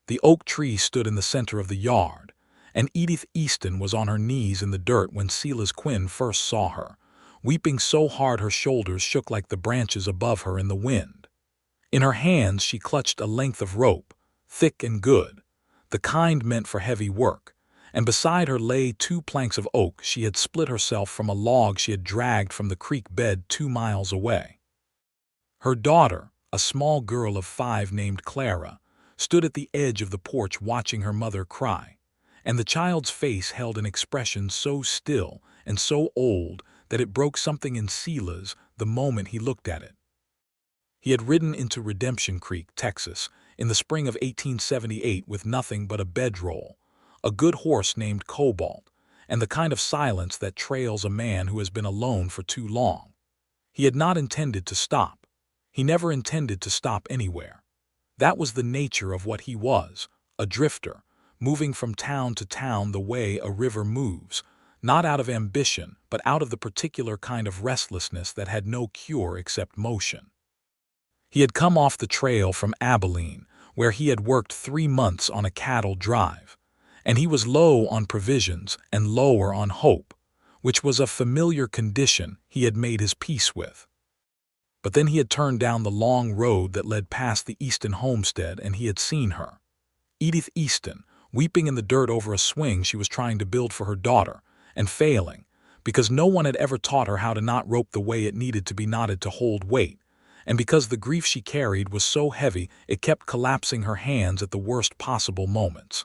The oak tree stood in the center of the yard, and Edith Easton was on her knees in the dirt when Silas Quinn first saw her, weeping so hard her shoulders shook like the branches above her in the wind. In her hands she clutched a length of rope, thick and good, the kind meant for heavy work, and beside her lay 2 planks of oak she had split herself from a log she had dragged from the creek bed 2 miles away. Her daughter, a small girl of 5 named Clara, stood at the edge of the porch watching her mother cry, and the child's face held an expression so still and so old that it broke something in Silas the moment he looked at it. He had ridden into Redemption Creek, Texas, in the spring of 1878 with nothing but a bedroll, a good horse named Cobalt, and the kind of silence that trails a man who has been alone for too long. He had not intended to stop. He never intended to stop anywhere. That was the nature of what he was, a drifter, moving from town to town the way a river moves, not out of ambition, but out of the particular kind of restlessness that had no cure except motion. He had come off the trail from Abilene, where he had worked 3 months on a cattle drive, and he was low on provisions and lower on hope, which was a familiar condition he had made his peace with. But then he had turned down the long road that led past the Easton homestead, and he had seen her, Edith Easton, weeping in the dirt over a swing she was trying to build for her daughter, and failing, because no one had ever taught her how to knot rope the way it needed to be knotted to hold weight, and because the grief she carried was so heavy it kept collapsing her hands at the worst possible moments.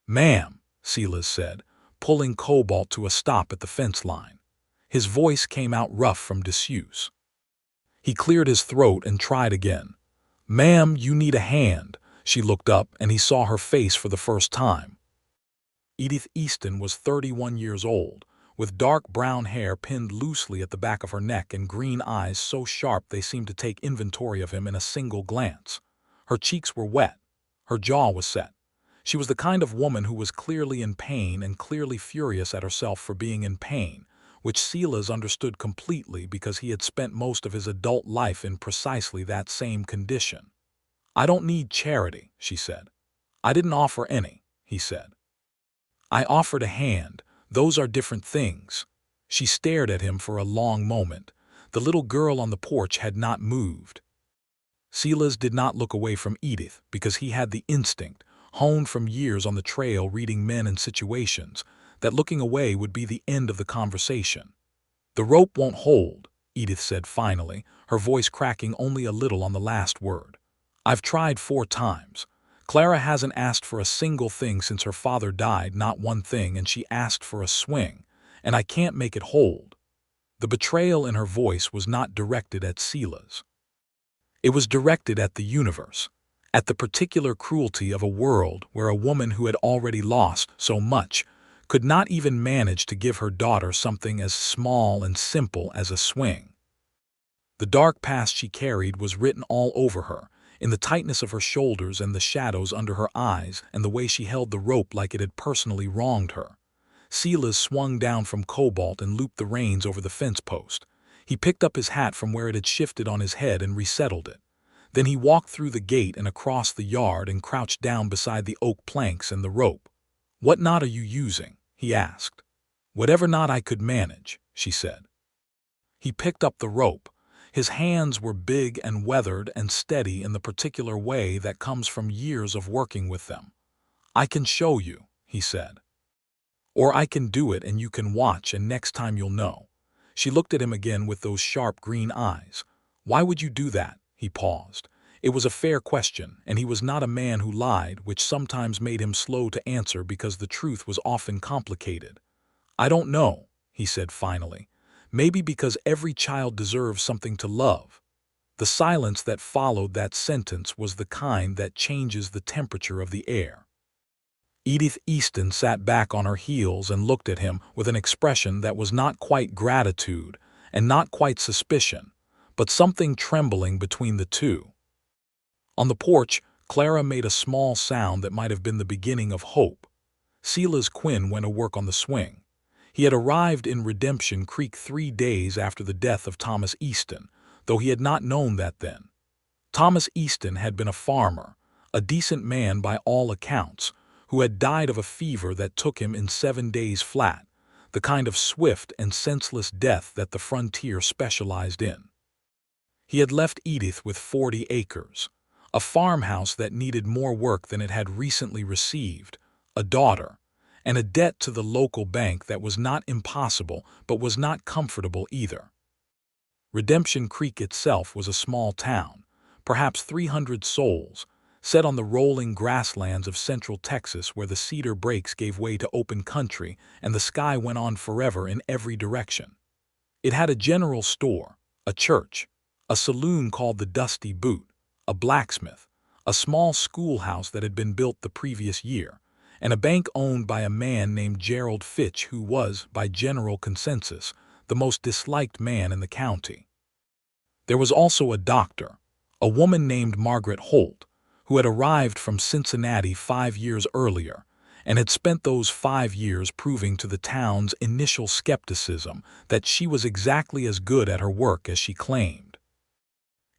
"Ma'am," Silas said, pulling Cobalt to a stop at the fence line. His voice came out rough from disuse. He cleared his throat and tried again. "Ma'am, you need a hand." She looked up, and he saw her face for the first time. Edith Easton was 31 years old, with dark brown hair pinned loosely at the back of her neck and green eyes so sharp they seemed to take inventory of him in a single glance. Her cheeks were wet. Her jaw was set. She was the kind of woman who was clearly in pain and clearly furious at herself for being in pain, which Silas understood completely because he had spent most of his adult life in precisely that same condition. "I don't need charity," she said. "I didn't offer any," he said. "I offered a hand. Those are different things." She stared at him for a long moment. The little girl on the porch had not moved. Silas did not look away from Edith because he had the instinct, honed from years on the trail reading men and situations, that looking away would be the end of the conversation. "The rope won't hold," Edith said finally, her voice cracking only a little on the last word. "I've tried 4 times. Clara hasn't asked for a single thing since her father died, not one thing, and she asked for a swing, and I can't make it hold." The betrayal in her voice was not directed at Silas. It was directed at the universe, at the particular cruelty of a world where a woman who had already lost so much could not even manage to give her daughter something as small and simple as a swing. The dark past she carried was written all over her, in the tightness of her shoulders and the shadows under her eyes and the way she held the rope like it had personally wronged her. Silas swung down from Cobalt and looped the reins over the fence post. He picked up his hat from where it had shifted on his head and resettled it. Then he walked through the gate and across the yard and crouched down beside the oak planks and the rope. "What knot are you using?" he asked. "Whatever knot I could manage," she said. He picked up the rope. His hands were big and weathered and steady in the particular way that comes from years of working with them. "I can show you," he said. "Or I can do it and you can watch, and next time you'll know." She looked at him again with those sharp green eyes. "Why would you do that?" He paused. It was a fair question, and he was not a man who lied, which sometimes made him slow to answer because the truth was often complicated. "I don't know," he said finally. "Maybe because every child deserves something to love." The silence that followed that sentence was the kind that changes the temperature of the air. Edith Easton sat back on her heels and looked at him with an expression that was not quite gratitude and not quite suspicion, but something trembling between the two. On the porch, Clara made a small sound that might have been the beginning of hope. Silas Quinn went to work on the swing. He had arrived in Redemption Creek 3 days after the death of Thomas Easton, though he had not known that then. Thomas Easton had been a farmer, a decent man by all accounts, who had died of a fever that took him in 7 days flat, the kind of swift and senseless death that the frontier specialized in. He had left Edith with 40 acres, a farmhouse that needed more work than it had recently received, a daughter, and a debt to the local bank that was not impossible but was not comfortable either. Redemption Creek itself was a small town, perhaps 300 souls, set on the rolling grasslands of central Texas where the cedar breaks gave way to open country and the sky went on forever in every direction. It had a general store, a church, a saloon called the Dusty Boot, a blacksmith, a small schoolhouse that had been built the previous year, and a bank owned by a man named Gerald Fitch who was, by general consensus, the most disliked man in the county. There was also a doctor, a woman named Margaret Holt, who had arrived from Cincinnati 5 years earlier and had spent those 5 years proving to the town's initial skepticism that she was exactly as good at her work as she claimed.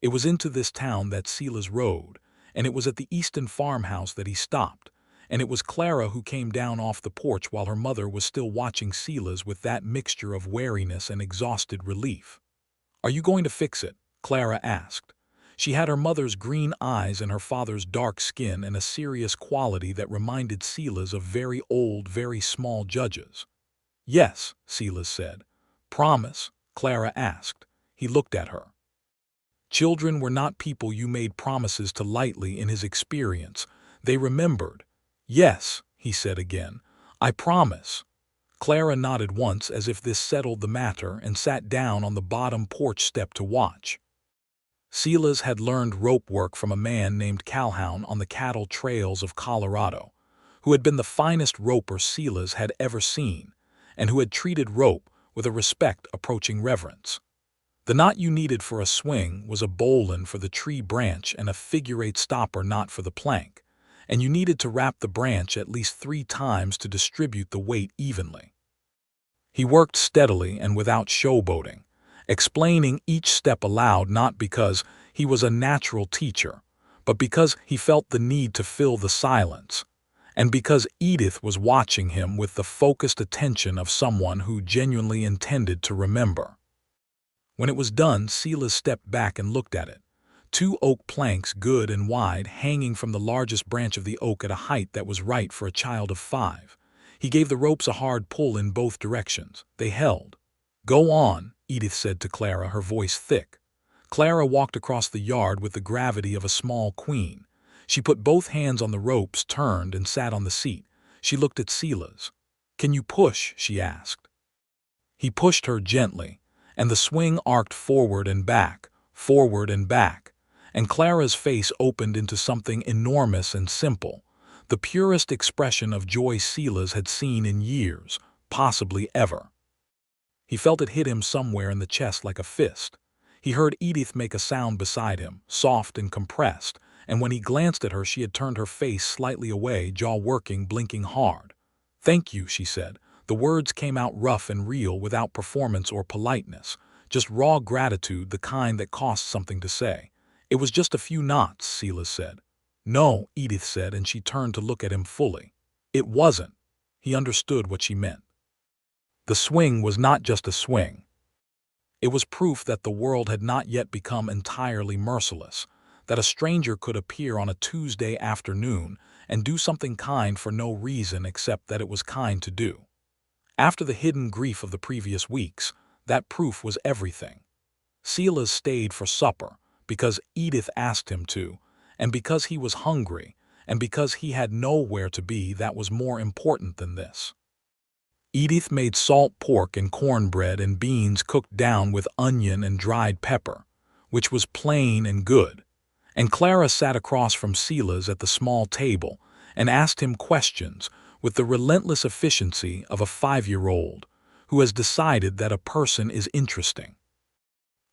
It was into this town that Silas rode, and it was at the Easton farmhouse that he stopped, and it was Clara who came down off the porch while her mother was still watching Silas with that mixture of wariness and exhausted relief. "Are you going to fix it?" Clara asked. She had her mother's green eyes and her father's dark skin and a serious quality that reminded Silas of very old, very small judges. "Yes," Silas said. "Promise?" Clara asked. He looked at her. Children were not people you made promises to lightly in his experience. They remembered. "Yes," he said again. "I promise." Clara nodded once as if this settled the matter and sat down on the bottom porch step to watch. Silas had learned rope work from a man named Calhoun on the cattle trails of Colorado, who had been the finest roper Silas had ever seen, and who had treated rope with a respect approaching reverence. The knot you needed for a swing was a bowline for the tree branch and a figure-8 stopper knot for the plank, and you needed to wrap the branch at least 3 times to distribute the weight evenly. He worked steadily and without showboating, explaining each step aloud not because he was a natural teacher, but because he felt the need to fill the silence, and because Edith was watching him with the focused attention of someone who genuinely intended to remember. When it was done, Silas stepped back and looked at it. 2 oak planks, good and wide, hanging from the largest branch of the oak at a height that was right for a child of 5. He gave the ropes a hard pull in both directions. They held. "Go on," Edith said to Clara, her voice thick. Clara walked across the yard with the gravity of a small queen. She put both hands on the ropes, turned, and sat on the seat. She looked at Silas. "Can you push?" she asked. He pushed her gently, and the swing arced forward and back, and Clara's face opened into something enormous and simple, the purest expression of joy Silas had seen in years, possibly ever. He felt it hit him somewhere in the chest like a fist. He heard Edith make a sound beside him, soft and compressed, and when he glanced at her she had turned her face slightly away, jaw working, blinking hard. "Thank you," she said. The words came out rough and real, without performance or politeness, just raw gratitude, the kind that costs something to say. "It was just a few knots," Silas said. "No," Edith said, and she turned to look at him fully. "It wasn't." He understood what she meant. The swing was not just a swing. It was proof that the world had not yet become entirely merciless, that a stranger could appear on a Tuesday afternoon and do something kind for no reason except that it was kind to do. After the hidden grief of the previous weeks, that proof was everything. Silas stayed for supper because Edith asked him to, and because he was hungry, and because he had nowhere to be that was more important than this. Edith made salt pork and cornbread and beans cooked down with onion and dried pepper, which was plain and good, and Clara sat across from Silas at the small table and asked him questions with the relentless efficiency of a 5-year-old who has decided that a person is interesting.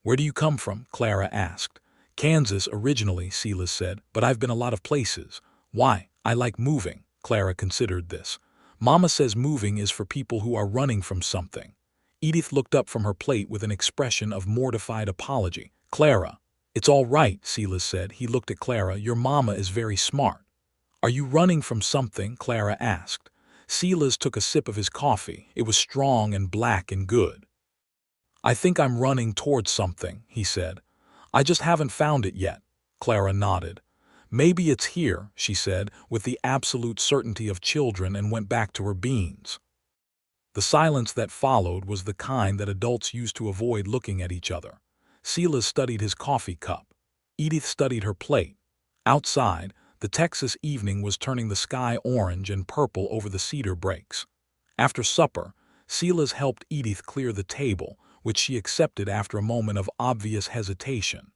"Where do you come from?" Clara asked. "Kansas originally," Silas said, "but I've been a lot of places." "Why? I like moving." Clara considered this. "Mama says moving is for people who are running from something." Edith looked up from her plate with an expression of mortified apology. "Clara, "It's all right," Silas said. He looked at Clara. "Your mama is very smart." "Are you running from something?" Clara asked. Silas took a sip of his coffee. It was strong and black and good. "I think I'm running towards something," he said. "I just haven't found it yet." Clara nodded. "Maybe it's here," she said, with the absolute certainty of children, and went back to her beans. The silence that followed was the kind that adults used to avoid looking at each other. Silas studied his coffee cup. Edith studied her plate. Outside, the Texas evening was turning the sky orange and purple over the cedar breaks. After supper, Silas helped Edith clear the table, which she accepted after a moment of obvious hesitation.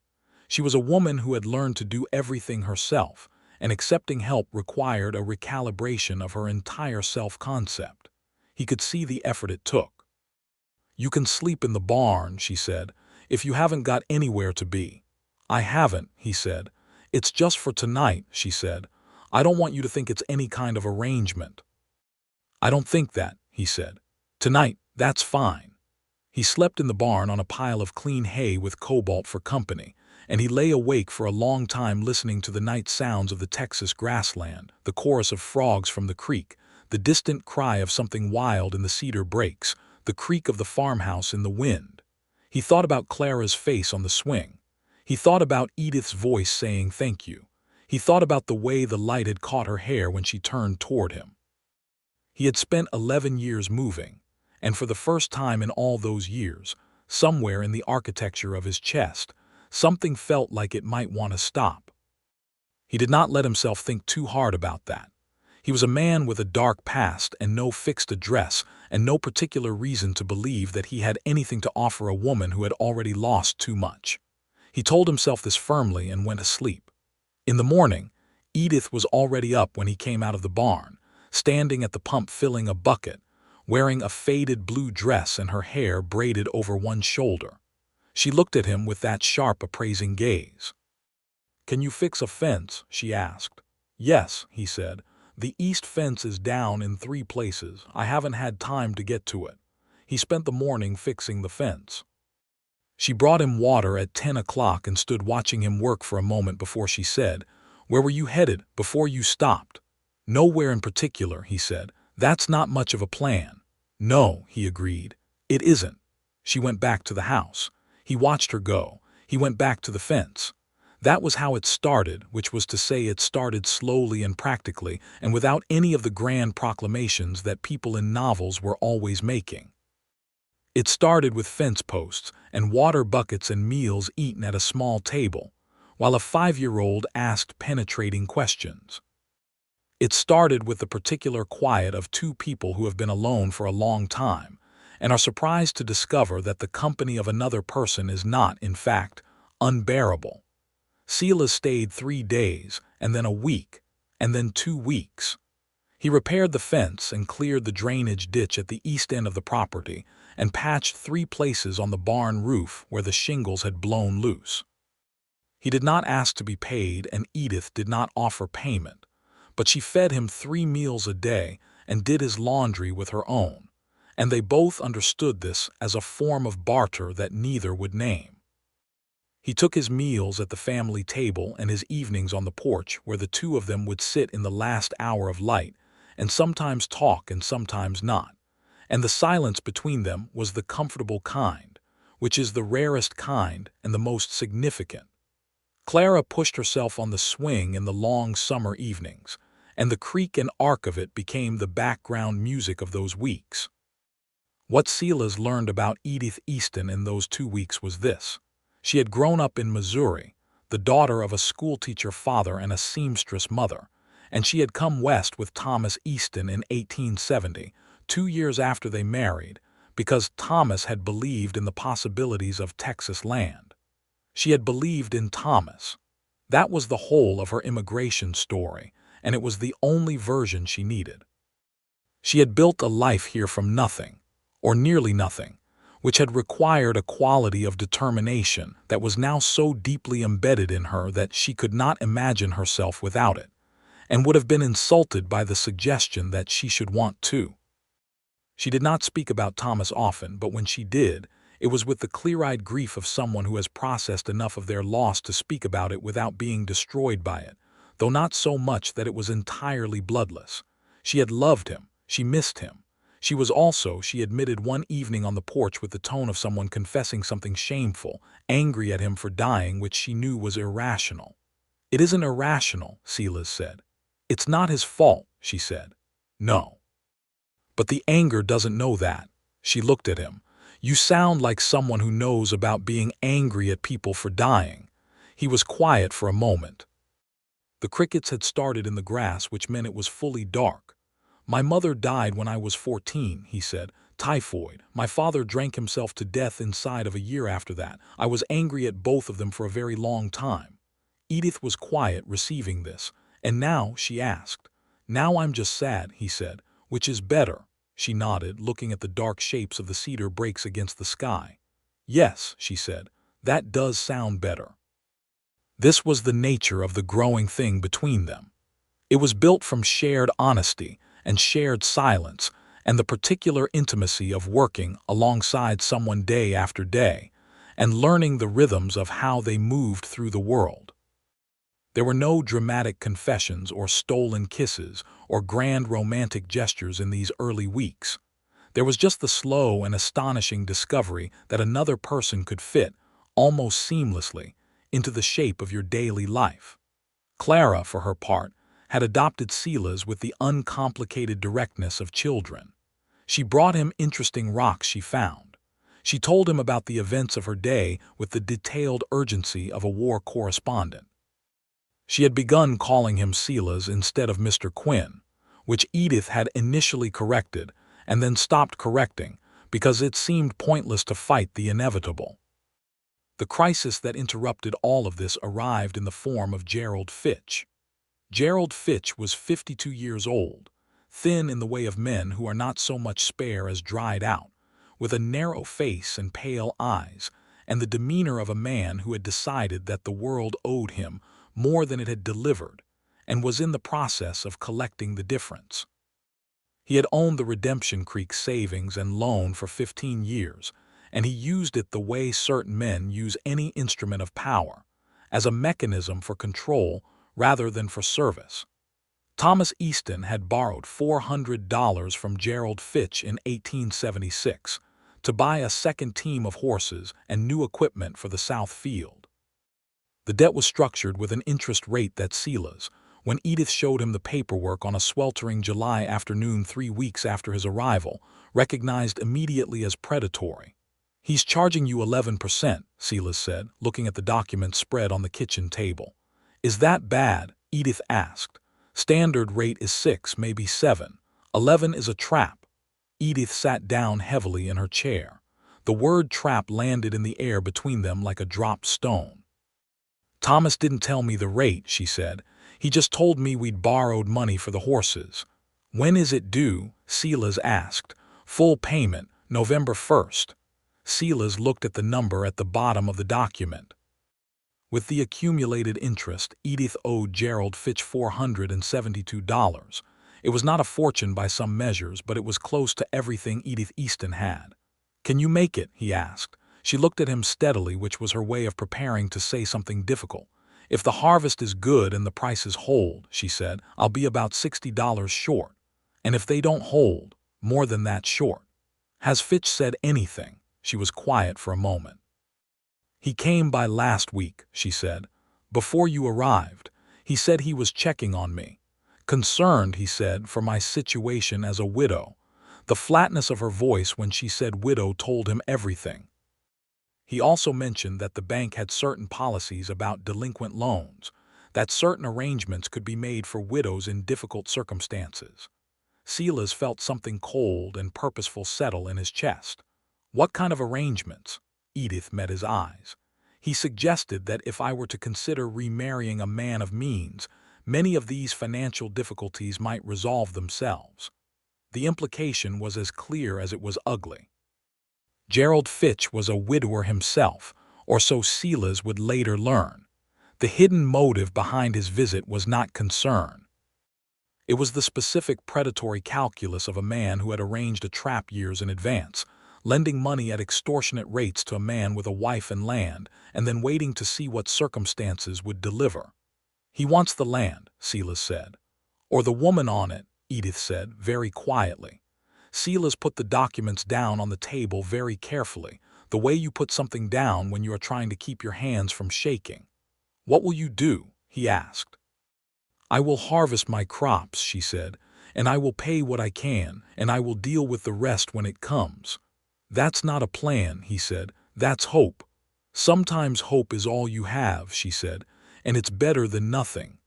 She was a woman who had learned to do everything herself, and accepting help required a recalibration of her entire self-concept. He could see the effort it took. "You can sleep in the barn," she said, "if you haven't got anywhere to be." "I haven't," he said. "It's just for tonight," she said. "I don't want you to think it's any kind of arrangement." "I don't think that," he said. "Tonight, that's fine." He slept in the barn on a pile of clean hay with Cobalt for company, and he lay awake for a long time listening to the night sounds of the Texas grassland, the chorus of frogs from the creek, the distant cry of something wild in the cedar breaks, the creak of the farmhouse in the wind. He thought about Clara's face on the swing. He thought about Edith's voice saying thank you. He thought about the way the light had caught her hair when she turned toward him. He had spent 11 years moving, and for the first time in all those years, somewhere in the architecture of his chest, something felt like it might want to stop. He did not let himself think too hard about that. He was a man with a dark past and no fixed address and no particular reason to believe that he had anything to offer a woman who had already lost too much. He told himself this firmly and went asleep. In the morning, Edith was already up when he came out of the barn, standing at the pump filling a bucket, wearing a faded blue dress and her hair braided over one shoulder. She looked at him with that sharp, appraising gaze. "Can you fix a fence?" she asked. "Yes," he said. "The east fence is down in 3 places. I haven't had time to get to it." He spent the morning fixing the fence. She brought him water at 10 o'clock and stood watching him work for a moment before she said, "Where were you headed before you stopped?" "Nowhere in particular," he said. "That's not much of a plan." "No," he agreed. "It isn't." She went back to the house. He watched her go. He went back to the fence. That was how it started, which was to say it started slowly and practically and without any of the grand proclamations that people in novels were always making. It started with fence posts and water buckets and meals eaten at a small table, while a 5-year-old asked penetrating questions. It started with the particular quiet of 2 people who have been alone for a long time and are surprised to discover that the company of another person is not, in fact, unbearable. Silas stayed 3 days, and then a week, and then 2 weeks. He repaired the fence and cleared the drainage ditch at the east end of the property and patched 3 places on the barn roof where the shingles had blown loose. He did not ask to be paid, and Edith did not offer payment, but she fed him 3 meals a day and did his laundry with her own, and they both understood this as a form of barter that neither would name. He took his meals at the family table and his evenings on the porch where the 2 of them would sit in the last hour of light and sometimes talk and sometimes not, and the silence between them was the comfortable kind, which is the rarest kind and the most significant. Clara pushed herself on the swing in the long summer evenings, and the creak and arc of it became the background music of those weeks. What Silas learned about Edith Easton in those 2 weeks was this. She had grown up in Missouri, the daughter of a schoolteacher father and a seamstress mother, and she had come west with Thomas Easton in 1870, 2 years after they married, because Thomas had believed in the possibilities of Texas land. She had believed in Thomas. That was the whole of her immigration story, and it was the only version she needed. She had built a life here from nothing, or nearly nothing, which had required a quality of determination that was now so deeply embedded in her that she could not imagine herself without it, and would have been insulted by the suggestion that she should want to. She did not speak about Thomas often, but when she did, It was with the clear-eyed grief of someone who has processed enough of their loss to speak about it without being destroyed by it, though not so much that it was entirely bloodless. She had loved him. She missed him. She was also, she admitted one evening on the porch with the tone of someone confessing something shameful, angry at him for dying, which she knew was irrational. "It isn't irrational," Silas said. "It's not his fault," she said. "No. But the anger doesn't know that." She looked at him. "You sound like someone who knows about being angry at people for dying." He was quiet for a moment. The crickets had started in the grass, which meant it was fully dark. "My mother died when I was 14, he said. "Typhoid. My father drank himself to death inside of a year after that. I was angry at both of them for a very long time." Edith was quiet, receiving this. "And now?" she asked. "Now I'm just sad," he said. "Which is better?" She nodded, looking at the dark shapes of the cedar breaks against the sky. "Yes," she said, "that does sound better." This was the nature of the growing thing between them. It was built from shared honesty and shared silence and the particular intimacy of working alongside someone day after day and learning the rhythms of how they moved through the world. There were no dramatic confessions or stolen kisses or grand romantic gestures in these early weeks. There was just the slow and astonishing discovery that another person could fit, almost seamlessly, into the shape of your daily life. Clara, for her part, had adopted Silas with the uncomplicated directness of children. She brought him interesting rocks she found. She told him about the events of her day with the detailed urgency of a war correspondent. She had begun calling him Silas instead of Mr. Quinn, which Edith had initially corrected and then stopped correcting because it seemed pointless to fight the inevitable. The crisis that interrupted all of this arrived in the form of Gerald Fitch. Gerald Fitch was 52 years old, thin in the way of men who are not so much spare as dried out, with a narrow face and pale eyes, and the demeanor of a man who had decided that the world owed him more than it had delivered, and was in the process of collecting the difference. He had owned the Redemption Creek savings and loan for 15 years, and he used it the way certain men use any instrument of power, as a mechanism for control rather than for service. Thomas Easton had borrowed $400 from Gerald Fitch in 1876 to buy a second team of horses and new equipment for the South Field. The debt was structured with an interest rate that Silas, when Edith showed him the paperwork on a sweltering July afternoon 3 weeks after his arrival, recognized immediately as predatory. "He's charging you 11%, Silas said, looking at the document spread on the kitchen table. "Is that bad?" Edith asked. "Standard rate is 6, maybe 7. 11 is a trap." Edith sat down heavily in her chair. The word trap landed in the air between them like a dropped stone. "Thomas didn't tell me the rate," she said. "He just told me we'd borrowed money for the horses." "When is it due?" Silas asked. "Full payment, November 1st. Silas looked at the number at the bottom of the document. With the accumulated interest, Edith owed Gerald Fitch $472. It was not a fortune by some measures, but it was close to everything Edith Easton had. "Can you make it?" he asked. She looked at him steadily, which was her way of preparing to say something difficult. "If the harvest is good and the prices hold," she said, "I'll be about $60 short. And if they don't hold, more than that short." "Has Fitch said anything?" She was quiet for a moment. "He came by last week," she said. "Before you arrived. He said he was checking on me. Concerned, he said, for my situation as a widow." The flatness of her voice when she said widow told him everything. He also mentioned that the bank had certain policies about delinquent loans, that certain arrangements could be made for widows in difficult circumstances. Silas felt something cold and purposeful settle in his chest. "What kind of arrangements?" Edith met his eyes. "He suggested that if I were to consider remarrying a man of means, many of these financial difficulties might resolve themselves." The implication was as clear as it was ugly. Gerald Fitch was a widower himself, or so Silas would later learn. The hidden motive behind his visit was not concern. It was the specific predatory calculus of a man who had arranged a trap years in advance, lending money at extortionate rates to a man with a wife and land, and then waiting to see what circumstances would deliver. "He wants the land," Silas said. "Or the woman on it," Edith said, very quietly. Silas put the documents down on the table very carefully, the way you put something down when you are trying to keep your hands from shaking. "What will you do?" he asked. "I will harvest my crops," she said, "and I will pay what I can, and I will deal with the rest when it comes." "That's not a plan," he said. "That's hope. Sometimes hope is all you have," she said, "and it's better than nothing."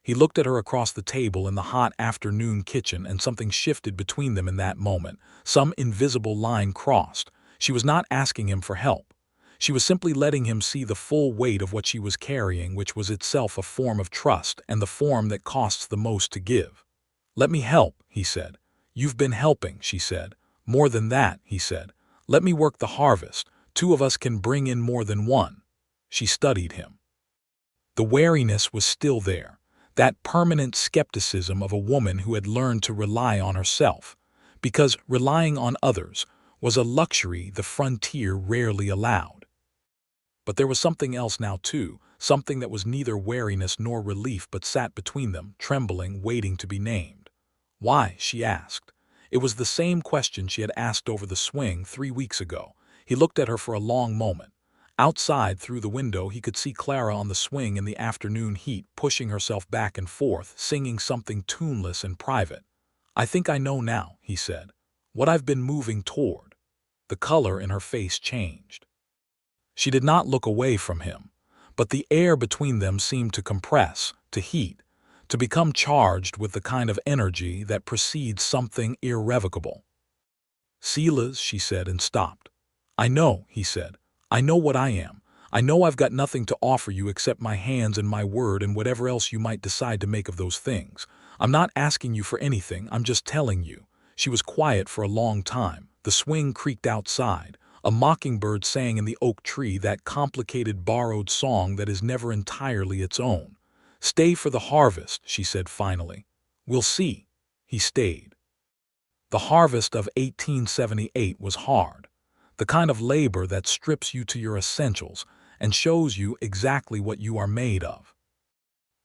He looked at her across the table in the hot afternoon kitchen, and something shifted between them in that moment. Some invisible line crossed. She was not asking him for help. She was simply letting him see the full weight of what she was carrying, which was itself a form of trust, and the form that costs the most to give. "Let me help," he said. "You've been helping," she said. "More than that," he said. "Let me work the harvest. Two of us can bring in more than one." She studied him. The wariness was still there, that permanent skepticism of a woman who had learned to rely on herself, because relying on others was a luxury the frontier rarely allowed. But there was something else now too, something that was neither wariness nor relief but sat between them, trembling, waiting to be named. "Why?" she asked. It was the same question she had asked over the swing 3 weeks ago. He looked at her for a long moment. Outside, through the window, he could see Clara on the swing in the afternoon heat, pushing herself back and forth, singing something tuneless and private. "I think I know now," he said. "What I've been moving toward." The color in her face changed. She did not look away from him, but the air between them seemed to compress, to heat, to become charged with the kind of energy that precedes something irrevocable. "Silas," she said, and stopped. "I know," he said. "I know what I am. I know I've got nothing to offer you except my hands and my word and whatever else you might decide to make of those things. I'm not asking you for anything, I'm just telling you." She was quiet for a long time. The swing creaked outside. A mockingbird sang in the oak tree, that complicated borrowed song that is never entirely its own. "Stay for the harvest," she said finally. "We'll see." He stayed. The harvest of 1878 was hard. The kind of labor that strips you to your essentials and shows you exactly what you are made of.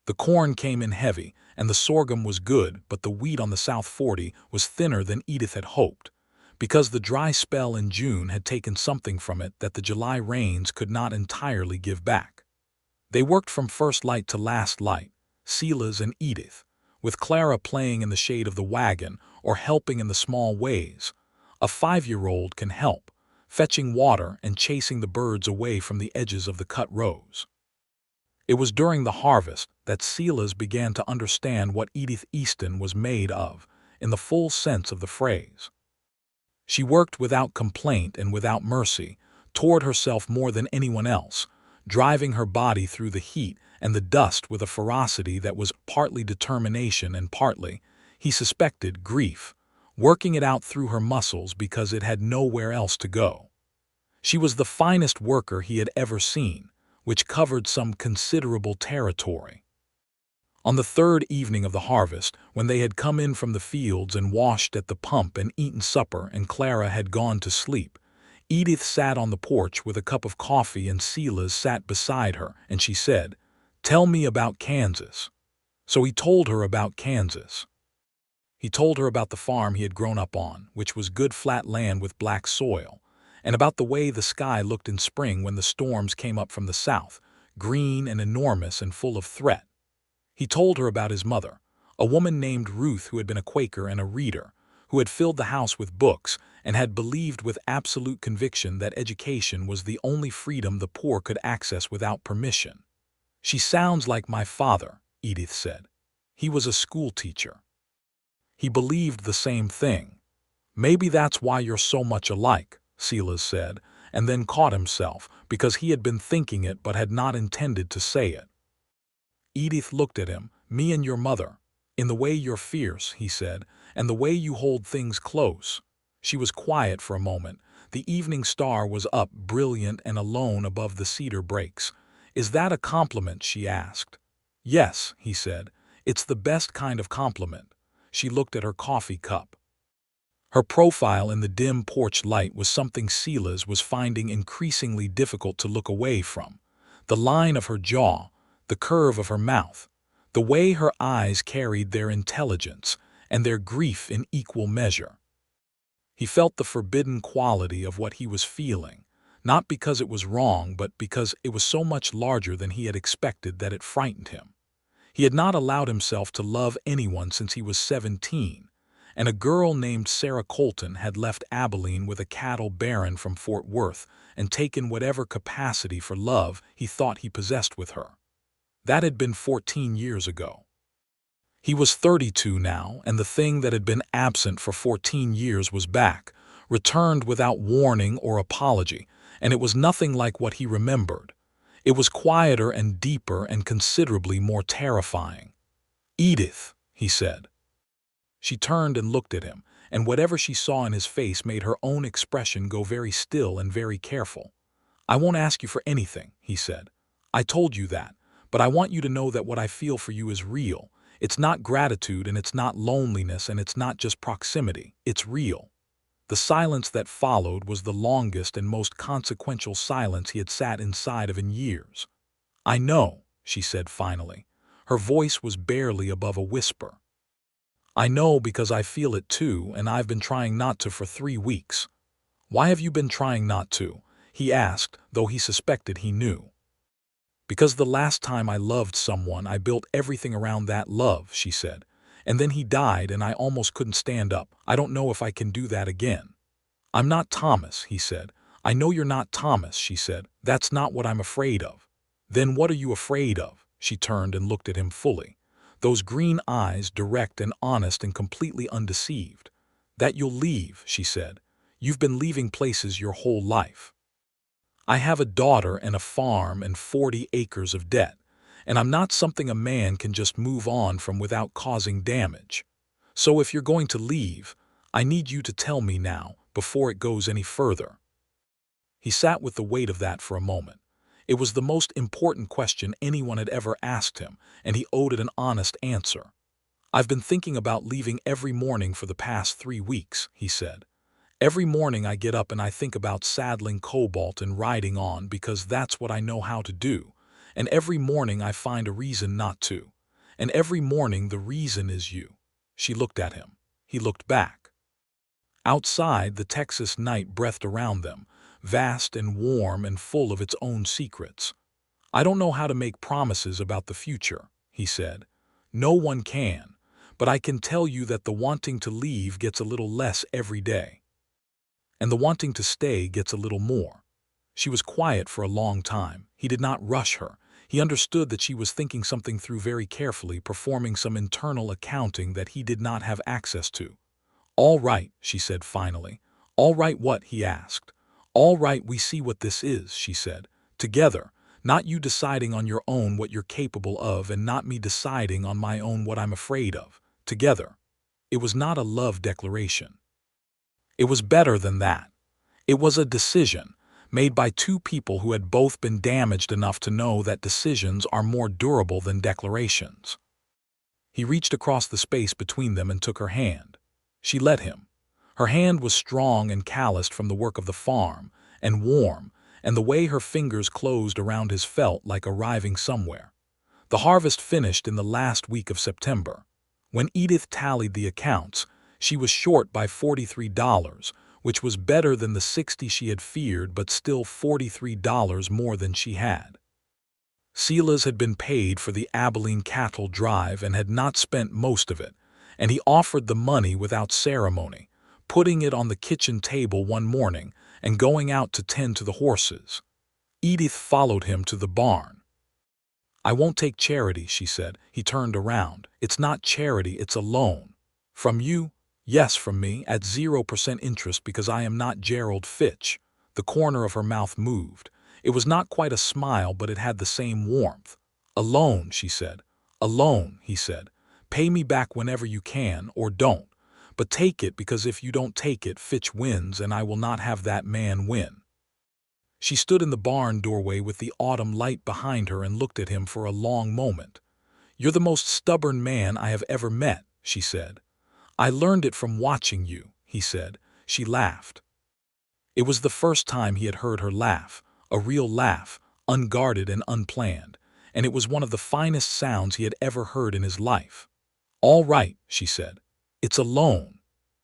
The corn came in heavy, and the sorghum was good, but the wheat on the South 40 was thinner than Edith had hoped, because the dry spell in June had taken something from it that the July rains could not entirely give back. They worked from first light to last light, Silas and Edith, with Clara playing in the shade of the wagon or helping in the small ways. A 5-year-old can help, fetching water and chasing the birds away from the edges of the cut rows. It was during the harvest that Silas began to understand what Edith Easton was made of, in the full sense of the phrase. She worked without complaint and without mercy, toward herself more than anyone else, driving her body through the heat and the dust with a ferocity that was partly determination and partly, he suspected, grief, working it out through her muscles because it had nowhere else to go. She was the finest worker he had ever seen, which covered some considerable territory. On the third evening of the harvest, when they had come in from the fields and washed at the pump and eaten supper and Clara had gone to sleep, Edith sat on the porch with a cup of coffee and Silas sat beside her, and she said, "Tell me about Kansas." So he told her about Kansas. He told her about the farm he had grown up on, which was good flat land with black soil, and about the way the sky looked in spring when the storms came up from the south, green and enormous and full of threat. He told her about his mother, a woman named Ruth who had been a Quaker and a reader, who had filled the house with books and had believed with absolute conviction that education was the only freedom the poor could access without permission. "She sounds like my father," Edith said. "He was a school teacher. He believed the same thing." "Maybe that's why you're so much alike," Silas said, and then caught himself, because he had been thinking it but had not intended to say it. Edith looked at him. "Me and your mother. In the way you're fierce," he said, "and the way you hold things close." She was quiet for a moment. The evening star was up, brilliant and alone above the cedar brakes. "Is that a compliment?" she asked. "Yes," he said. "It's the best kind of compliment." She looked at her coffee cup. Her profile in the dim porch light was something Silas was finding increasingly difficult to look away from. The line of her jaw, the curve of her mouth, the way her eyes carried their intelligence and their grief in equal measure. He felt the forbidden quality of what he was feeling, not because it was wrong, but because it was so much larger than he had expected that it frightened him. He had not allowed himself to love anyone since he was 17, and a girl named Sarah Colton had left Abilene with a cattle baron from Fort Worth and taken whatever capacity for love he thought he possessed with her. That had been 14 years ago. He was 32 now, and the thing that had been absent for 14 years was back, returned without warning or apology, and it was nothing like what he remembered. It was quieter and deeper and considerably more terrifying. "Edith," he said. She turned and looked at him, and whatever she saw in his face made her own expression go very still and very careful. "I won't ask you for anything," he said. "I told you that, but I want you to know that what I feel for you is real. It's not gratitude, and it's not loneliness, and it's not just proximity. It's real." The silence that followed was the longest and most consequential silence he had sat inside of in years. "I know," she said finally. Her voice was barely above a whisper. "I know because I feel it too, and I've been trying not to for 3 weeks." "Why have you been trying not to?" he asked, though he suspected he knew. "Because the last time I loved someone, I built everything around that love," she said. "And then he died and I almost couldn't stand up. I don't know if I can do that again." "I'm not Thomas," he said. "I know you're not Thomas," she said. "That's not what I'm afraid of." "Then what are you afraid of?" She turned and looked at him fully. Those green eyes, direct and honest and completely undeceived. "That you'll leave," she said. "You've been leaving places your whole life. I have a daughter and a farm and 40 acres of debt, and I'm not something a man can just move on from without causing damage. So if you're going to leave, I need you to tell me now, before it goes any further." He sat with the weight of that for a moment. It was the most important question anyone had ever asked him, and he owed it an honest answer. "I've been thinking about leaving every morning for the past 3 weeks," he said. "Every morning I get up and I think about saddling Cobalt and riding on because that's what I know how to do. And every morning I find a reason not to. And every morning the reason is you." She looked at him. He looked back. Outside, the Texas night breathed around them, vast and warm and full of its own secrets. "I don't know how to make promises about the future," he said. "No one can. But I can tell you that the wanting to leave gets a little less every day. And the wanting to stay gets a little more." She was quiet for a long time. He did not rush her. He understood that she was thinking something through very carefully, performing some internal accounting that he did not have access to. "All right," she said finally. "All right what?" he asked. "All right, we see what this is," she said. "Together, not you deciding on your own what you're capable of and not me deciding on my own what I'm afraid of. Together." It was not a love declaration. It was better than that. It was a decision, made by 2 people who had both been damaged enough to know that decisions are more durable than declarations. He reached across the space between them and took her hand. She let him. Her hand was strong and calloused from the work of the farm, and warm, and the way her fingers closed around his felt like arriving somewhere. The harvest finished in the last week of September. When Edith tallied the accounts, she was short by $43, which was better than the $60 she had feared, but still $43 more than she had. Silas had been paid for the Abilene cattle drive and had not spent most of it, and he offered the money without ceremony, putting it on the kitchen table one morning and going out to tend to the horses. Edith followed him to the barn. "I won't take charity," she said. He turned around. "It's not charity, it's a loan." "From you?" "Yes, from me, at 0% interest because I am not Gerald Fitch." The corner of her mouth moved. It was not quite a smile, but it had the same warmth. "A loan," she said. "A loan," he said. "Pay me back whenever you can, or don't. But take it, because if you don't take it, Fitch wins, and I will not have that man win." She stood in the barn doorway with the autumn light behind her and looked at him for a long moment. "You're the most stubborn man I have ever met," she said. "I learned it from watching you. he said. She laughed. It was the first time he had heard her laugh, a real laugh, unguarded and unplanned, and it was one of the finest sounds he had ever heard in his life. "All right," she said. "It's a loan."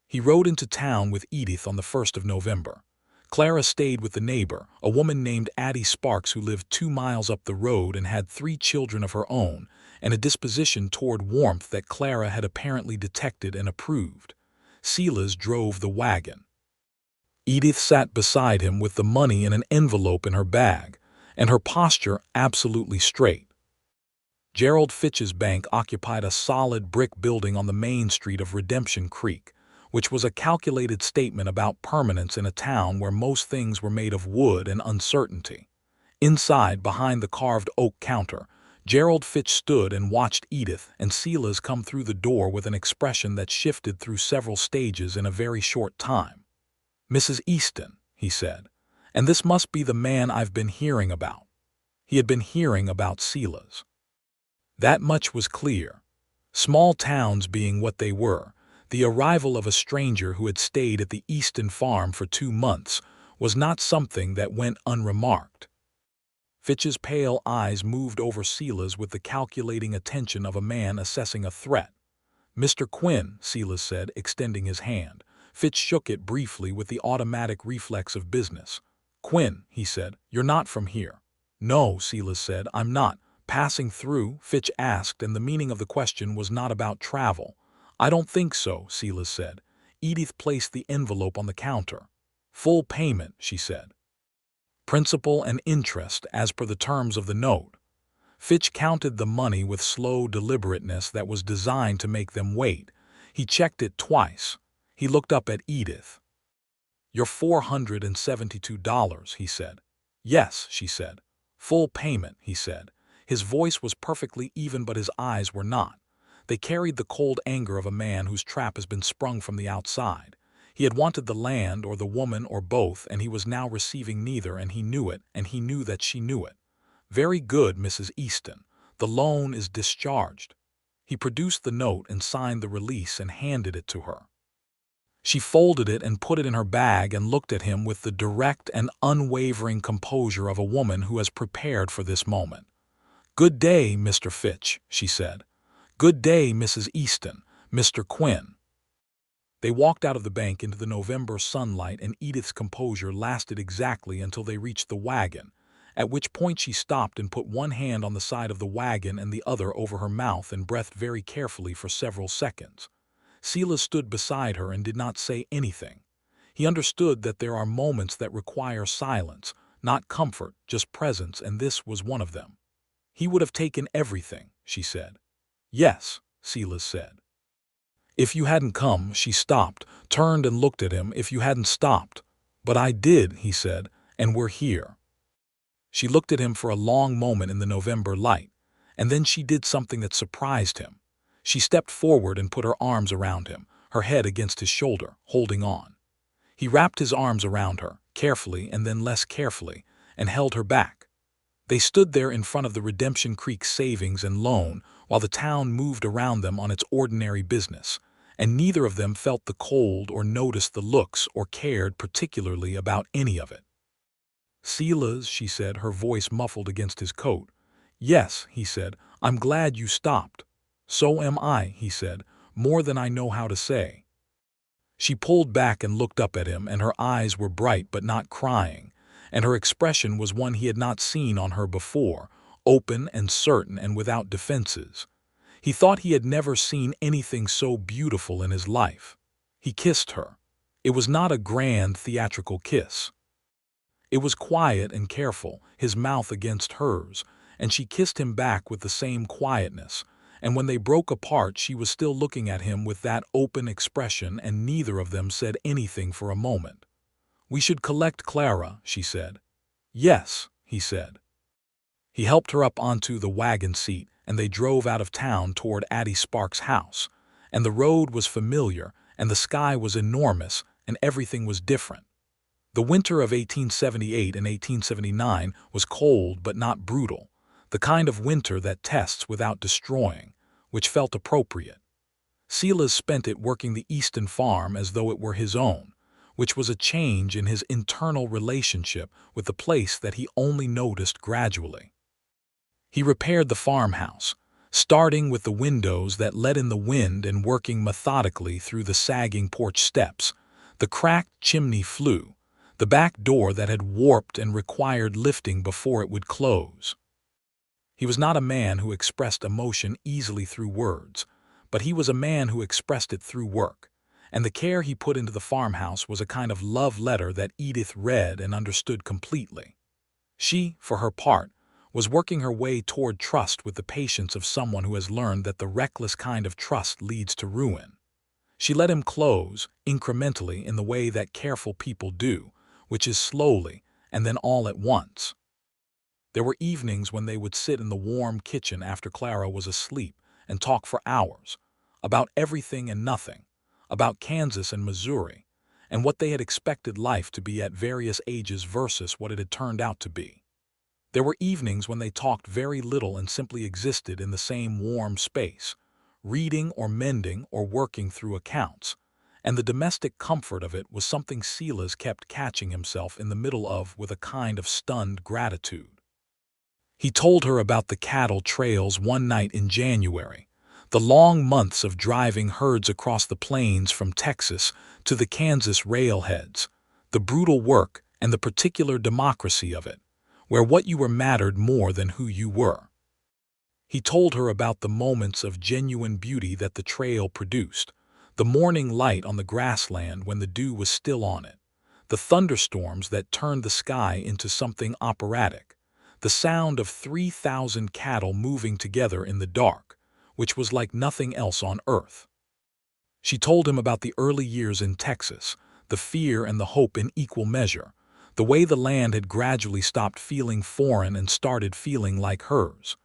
He rode into town with Edith on the 1st of November. Clara stayed with the neighbor, a woman named Addie Sparks who lived 2 miles up the road and had 3 children of her own, and a disposition toward warmth that Clara had apparently detected and approved. Silas drove the wagon. Edith sat beside him with the money in an envelope in her bag, and her posture absolutely straight. Gerald Fitch's bank occupied a solid brick building on the main street of Redemption Creek, which was a calculated statement about permanence in a town where most things were made of wood and uncertainty. Inside, behind the carved oak counter, Gerald Fitch stood and watched Edith and Silas come through the door with an expression that shifted through several stages in a very short time. "Mrs. Easton," he said, "and this must be the man I've been hearing about." He had been hearing about Silas. That much was clear. Small towns being what they were, the arrival of a stranger who had stayed at the Easton farm for 2 months was not something that went unremarked. Fitch's pale eyes moved over Silas with the calculating attention of a man assessing a threat. "Mr. Quinn," Silas said, extending his hand. Fitch shook it briefly with the automatic reflex of business. "Quinn," he said, "you're not from here." "No," Silas said, "I'm not." "Passing through?" Fitch asked, and the meaning of the question was not about travel. "I don't think so," Silas said. Edith placed the envelope on the counter. "Full payment," she said. "Principal and interest as per the terms of the note." Fitch counted the money with slow deliberateness that was designed to make them wait. He checked it twice. He looked up at Edith. "You're $472, he said. "Yes," she said. "Full payment," he said. His voice was perfectly even, but his eyes were not. They carried the cold anger of a man whose trap has been sprung from the outside. He had wanted the land or the woman or both, and he was now receiving neither, and he knew it, and he knew that she knew it. "Very good, Mrs. Easton. The loan is discharged." He produced the note and signed the release and handed it to her. She folded it and put it in her bag and looked at him with the direct and unwavering composure of a woman who has prepared for this moment. "Good day, Mr. Fitch," she said. "Good day, Mrs. Easton, Mr. Quinn." They walked out of the bank into the November sunlight, and Edith's composure lasted exactly until they reached the wagon, at which point she stopped and put one hand on the side of the wagon and the other over her mouth and breathed very carefully for several seconds. Silas stood beside her and did not say anything. He understood that there are moments that require silence, not comfort, just presence, and this was one of them. "He would have taken everything," she said. "Yes," Silas said. "If you hadn't come," she stopped, turned and looked at him. "If you hadn't stopped." "But I did," he said, "and we're here." She looked at him for a long moment in the November light, and then she did something that surprised him. She stepped forward and put her arms around him, her head against his shoulder, holding on. He wrapped his arms around her, carefully and then less carefully, and held her back. They stood there in front of the Redemption Creek Savings and Loan while the town moved around them on its ordinary business, and neither of them felt the cold or noticed the looks or cared particularly about any of it. "Silas," she said, her voice muffled against his coat. "Yes," he said, "I'm glad you stopped." "So am I," he said, "more than I know how to say." She pulled back and looked up at him, and her eyes were bright but not crying, and her expression was one he had not seen on her before, open and certain and without defenses. He thought he had never seen anything so beautiful in his life. He kissed her. It was not a grand theatrical kiss. It was quiet and careful, his mouth against hers, and she kissed him back with the same quietness, and when they broke apart she was still looking at him with that open expression, and neither of them said anything for a moment. "We should collect Clara," she said. "Yes," he said. He helped her up onto the wagon seat, and they drove out of town toward Addie Sparks' house, and the road was familiar, and the sky was enormous, and everything was different. The winter of 1878 and 1879 was cold but not brutal, the kind of winter that tests without destroying, which felt appropriate. Silas spent it working the Easton farm as though it were his own, which was a change in his internal relationship with the place that he only noticed gradually. He repaired the farmhouse, starting with the windows that let in the wind and working methodically through the sagging porch steps, the cracked chimney flue, the back door that had warped and required lifting before it would close. He was not a man who expressed emotion easily through words, but he was a man who expressed it through work, and the care he put into the farmhouse was a kind of love letter that Edith read and understood completely. She, for her part, was working her way toward trust with the patience of someone who has learned that the reckless kind of trust leads to ruin. She let him close, incrementally in the way that careful people do, which is slowly and then all at once. There were evenings when they would sit in the warm kitchen after Clara was asleep and talk for hours, about everything and nothing, about Kansas and Missouri, and what they had expected life to be at various ages versus what it had turned out to be. There were evenings when they talked very little and simply existed in the same warm space, reading or mending or working through accounts, and the domestic comfort of it was something Silas kept catching himself in the middle of with a kind of stunned gratitude. He told her about the cattle trails one night in January, the long months of driving herds across the plains from Texas to the Kansas railheads, the brutal work and the particular democracy of it, where what you were mattered more than who you were. He told her about the moments of genuine beauty that the trail produced, the morning light on the grassland when the dew was still on it, the thunderstorms that turned the sky into something operatic, the sound of 3,000 cattle moving together in the dark, which was like nothing else on earth. She told him about the early years in Texas, the fear and the hope in equal measure, the way the land had gradually stopped feeling foreign and started feeling like hers.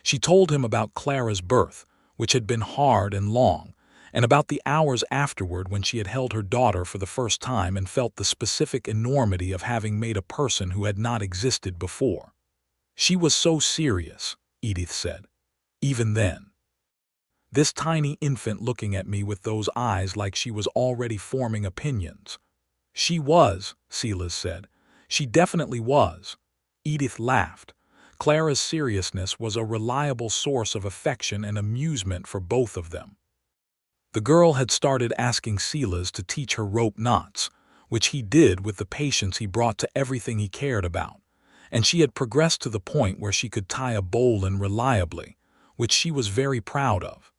She told him about Clara's birth, which had been hard and long, and about the hours afterward when she had held her daughter for the first time and felt the specific enormity of having made a person who had not existed before. She was so serious, Edith said, even then. This tiny infant looking at me with those eyes like she was already forming opinions. She was, Silas said. She definitely was. Edith laughed. Clara's seriousness was a reliable source of affection and amusement for both of them. The girl had started asking Silas to teach her rope knots, which he did with the patience he brought to everything he cared about, and she had progressed to the point where she could tie a bowline reliably, which she was very proud of.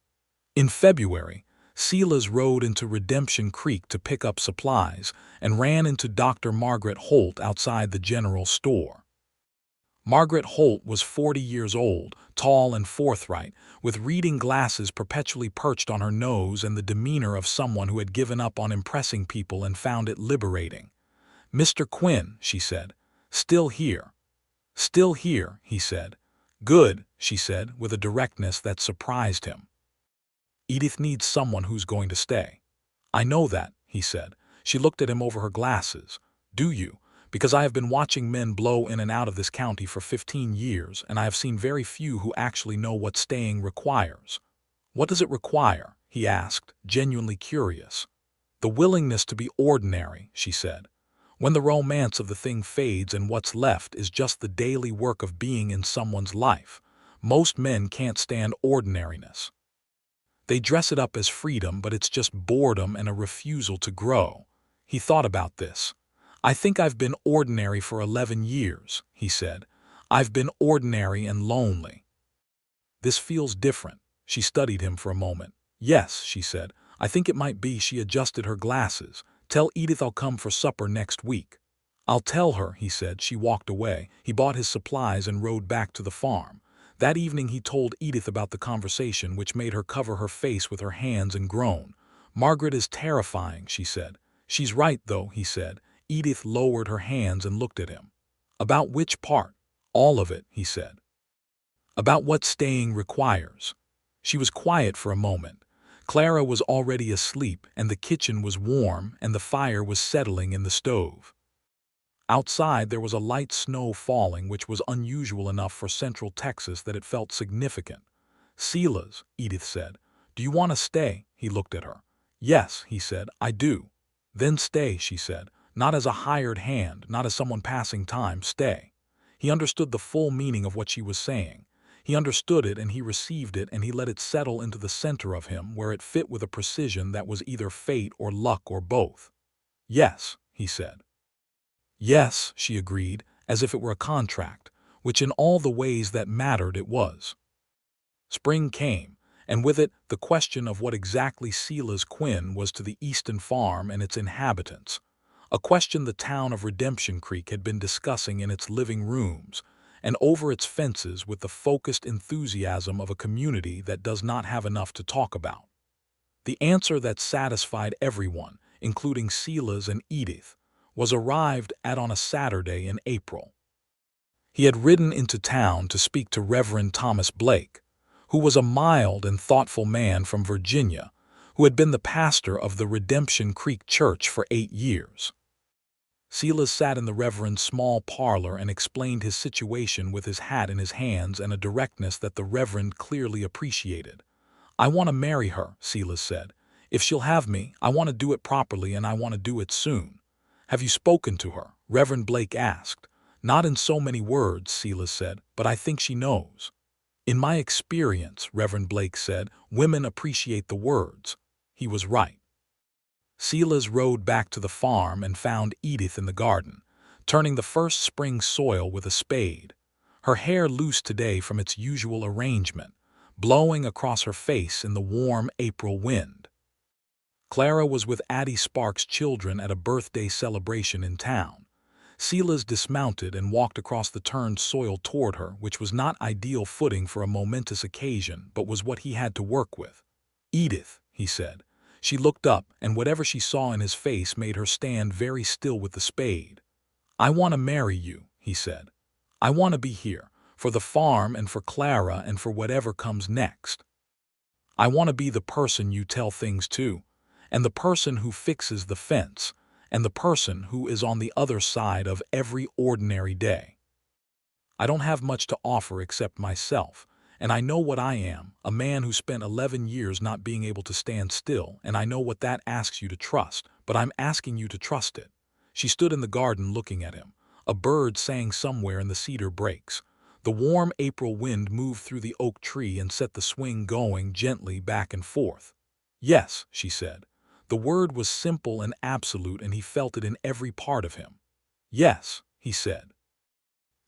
In February, Silas rode into Redemption Creek to pick up supplies and ran into Dr. Margaret Holt outside the general store. Margaret Holt was 40 years old, tall and forthright, with reading glasses perpetually perched on her nose and the demeanor of someone who had given up on impressing people and found it liberating. "Mr. Quinn," she said. "Still here." "Still here," he said. "Good," she said, with a directness that surprised him. "Edith needs someone who's going to stay." "I know that," he said. She looked at him over her glasses. "Do you? Because I have been watching men blow in and out of this county for 15 years, and I have seen very few who actually know what staying requires." "What does it require?" he asked, genuinely curious. "The willingness to be ordinary," she said. "When the romance of the thing fades and what's left is just the daily work of being in someone's life, most men can't stand ordinariness. They dress it up as freedom, but it's just boredom and a refusal to grow." He thought about this. "I think I've been ordinary for 11 years, he said. "I've been ordinary and lonely." "This feels different." She studied him for a moment. "Yes," she said. "I think it might be." She adjusted her glasses. "Tell Edith I'll come for supper next week." "I'll tell her," he said. She walked away. He bought his supplies and rode back to the farm. That evening he told Edith about the conversation, which made her cover her face with her hands and groan. "Margaret is terrifying," she said. "She's right, though," he said. Edith lowered her hands and looked at him. "About which part?" "All of it," he said. "About what staying requires." She was quiet for a moment. Clara was already asleep, and the kitchen was warm, and the fire was settling in the stove. Outside there was a light snow falling, which was unusual enough for central Texas that it felt significant. "Silas," Edith said. "Do you want to stay?" He looked at her. "Yes," he said, "I do." "Then stay," she said. "Not as a hired hand, not as someone passing time, stay." He understood the full meaning of what she was saying. He understood it and he received it and he let it settle into the center of him where it fit with a precision that was either fate or luck or both. "Yes," he said. "Yes," she agreed, as if it were a contract, which in all the ways that mattered it was. Spring came, and with it the question of what exactly Silas Quinn was to the Easton farm and its inhabitants, a question the town of Redemption Creek had been discussing in its living rooms and over its fences with the focused enthusiasm of a community that does not have enough to talk about. The answer that satisfied everyone, including Silas and Edith, was arrived at on a Saturday in April. He had ridden into town to speak to Reverend Thomas Blake, who was a mild and thoughtful man from Virginia, who had been the pastor of the Redemption Creek Church for 8 years. Silas sat in the Reverend's small parlor and explained his situation with his hat in his hands and a directness that the Reverend clearly appreciated. "I want to marry her," Silas said. "If she'll have me, I want to do it properly and I want to do it soon." "Have you spoken to her?" Reverend Blake asked. "Not in so many words," Silas said, "but I think she knows." "In my experience," Reverend Blake said, "women appreciate the words." He was right. Silas rode back to the farm and found Edith in the garden, turning the first spring soil with a spade, her hair loose today from its usual arrangement, blowing across her face in the warm April wind. Clara was with Addie Sparks' children at a birthday celebration in town. Silas dismounted and walked across the turned soil toward her, which was not ideal footing for a momentous occasion, but was what he had to work with. "Edith," he said. She looked up, and whatever she saw in his face made her stand very still with the spade. "I want to marry you," he said. "I want to be here, for the farm and for Clara and for whatever comes next. I want to be the person you tell things to, and the person who fixes the fence, and the person who is on the other side of every ordinary day. I don't have much to offer except myself, and I know what I am, a man who spent 11 years not being able to stand still, and I know what that asks you to trust, but I'm asking you to trust it." She stood in the garden looking at him. A bird sang somewhere in the cedar brakes. The warm April wind moved through the oak tree and set the swing going gently back and forth. "Yes," she said. The word was simple and absolute, and he felt it in every part of him. "Yes," he said.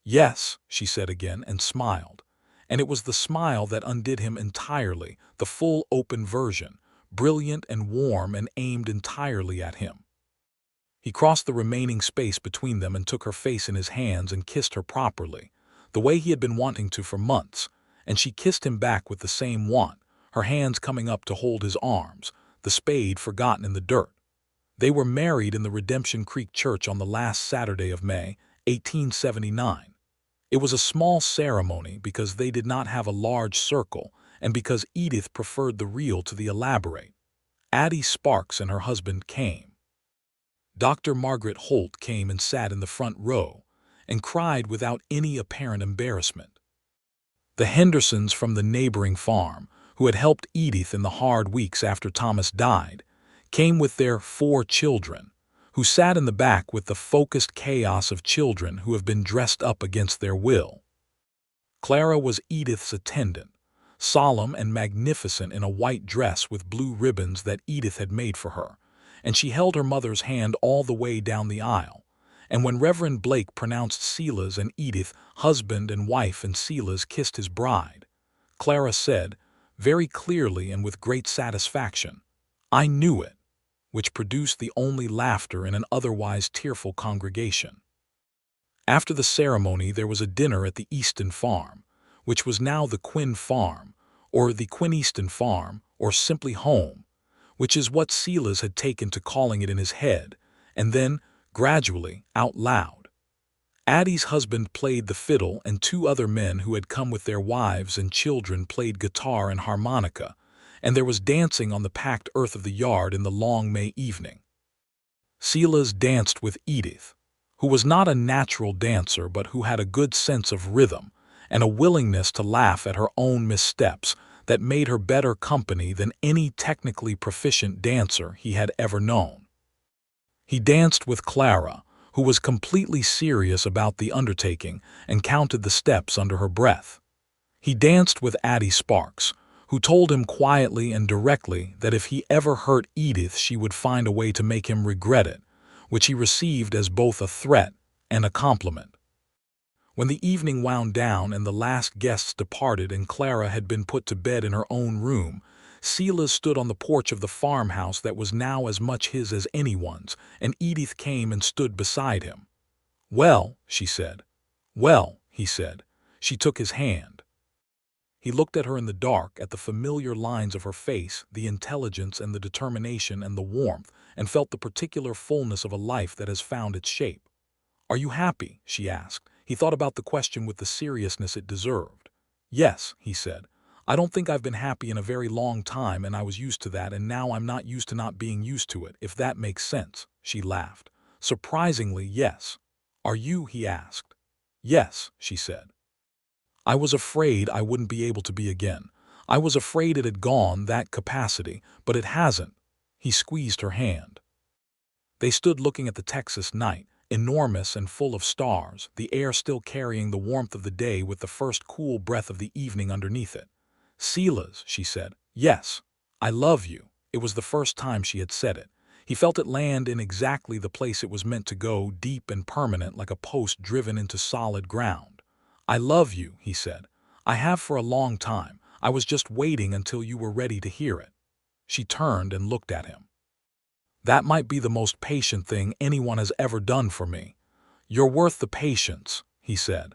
"Yes," she said again, and smiled. And it was the smile that undid him entirely, the full open version, brilliant and warm and aimed entirely at him. He crossed the remaining space between them and took her face in his hands and kissed her properly, the way he had been wanting to for months, and she kissed him back with the same want, her hands coming up to hold his arms, the spade forgotten in the dirt. They were married in the Redemption Creek Church on the last Saturday of May, 1879. It was a small ceremony because they did not have a large circle and because Edith preferred the real to the elaborate. Addie Sparks and her husband came. Dr. Margaret Holt came and sat in the front row and cried without any apparent embarrassment. The Hendersons from the neighboring farm, who had helped Edith in the hard weeks after Thomas died, came with their 4 children, who sat in the back with the focused chaos of children who have been dressed up against their will. Clara was Edith's attendant, solemn and magnificent in a white dress with blue ribbons that Edith had made for her, and she held her mother's hand all the way down the aisle. And when Reverend Blake pronounced Silas and Edith husband and wife and Silas kissed his bride, Clara said, very clearly and with great satisfaction, "I knew it," which produced the only laughter in an otherwise tearful congregation. After the ceremony there was a dinner at the Easton farm, which was now the Quinn farm, or the Quinn Easton farm, or simply home, which is what Silas had taken to calling it in his head, and then, gradually, out loud. Addie's husband played the fiddle and 2 other men who had come with their wives and children played guitar and harmonica, and there was dancing on the packed earth of the yard in the long May evening. Silas danced with Edith, who was not a natural dancer but who had a good sense of rhythm and a willingness to laugh at her own missteps that made her better company than any technically proficient dancer he had ever known. He danced with Clara, who was completely serious about the undertaking and counted the steps under her breath. He danced with Addie Sparks, who told him quietly and directly that if he ever hurt Edith she would find a way to make him regret it, which he received as both a threat and a compliment. When the evening wound down and the last guests departed and Clara had been put to bed in her own room, Silas stood on the porch of the farmhouse that was now as much his as anyone's, and Edith came and stood beside him. "Well," she said. "Well," he said. She took his hand. He looked at her in the dark, at the familiar lines of her face, the intelligence and the determination and the warmth, and felt the particular fullness of a life that has found its shape. "Are you happy?" she asked. He thought about the question with the seriousness it deserved. "Yes," he said. "I don't think I've been happy in a very long time, and I was used to that, and now I'm not used to not being used to it, if that makes sense." She laughed. "Surprisingly, yes." "Are you?" he asked. "Yes," she said. "I was afraid I wouldn't be able to be again. I was afraid it had gone, that capacity, but it hasn't." He squeezed her hand. They stood looking at the Texas night, enormous and full of stars, the air still carrying the warmth of the day with the first cool breath of the evening underneath it. "Silas," she said. "Yes, I love you." It was the first time she had said it. He felt it land in exactly the place it was meant to go, deep and permanent, like a post driven into solid ground. "I love you," he said. "I have for a long time. I was just waiting until you were ready to hear it." She turned and looked at him. "That might be the most patient thing anyone has ever done for me." "You're worth the patience," he said.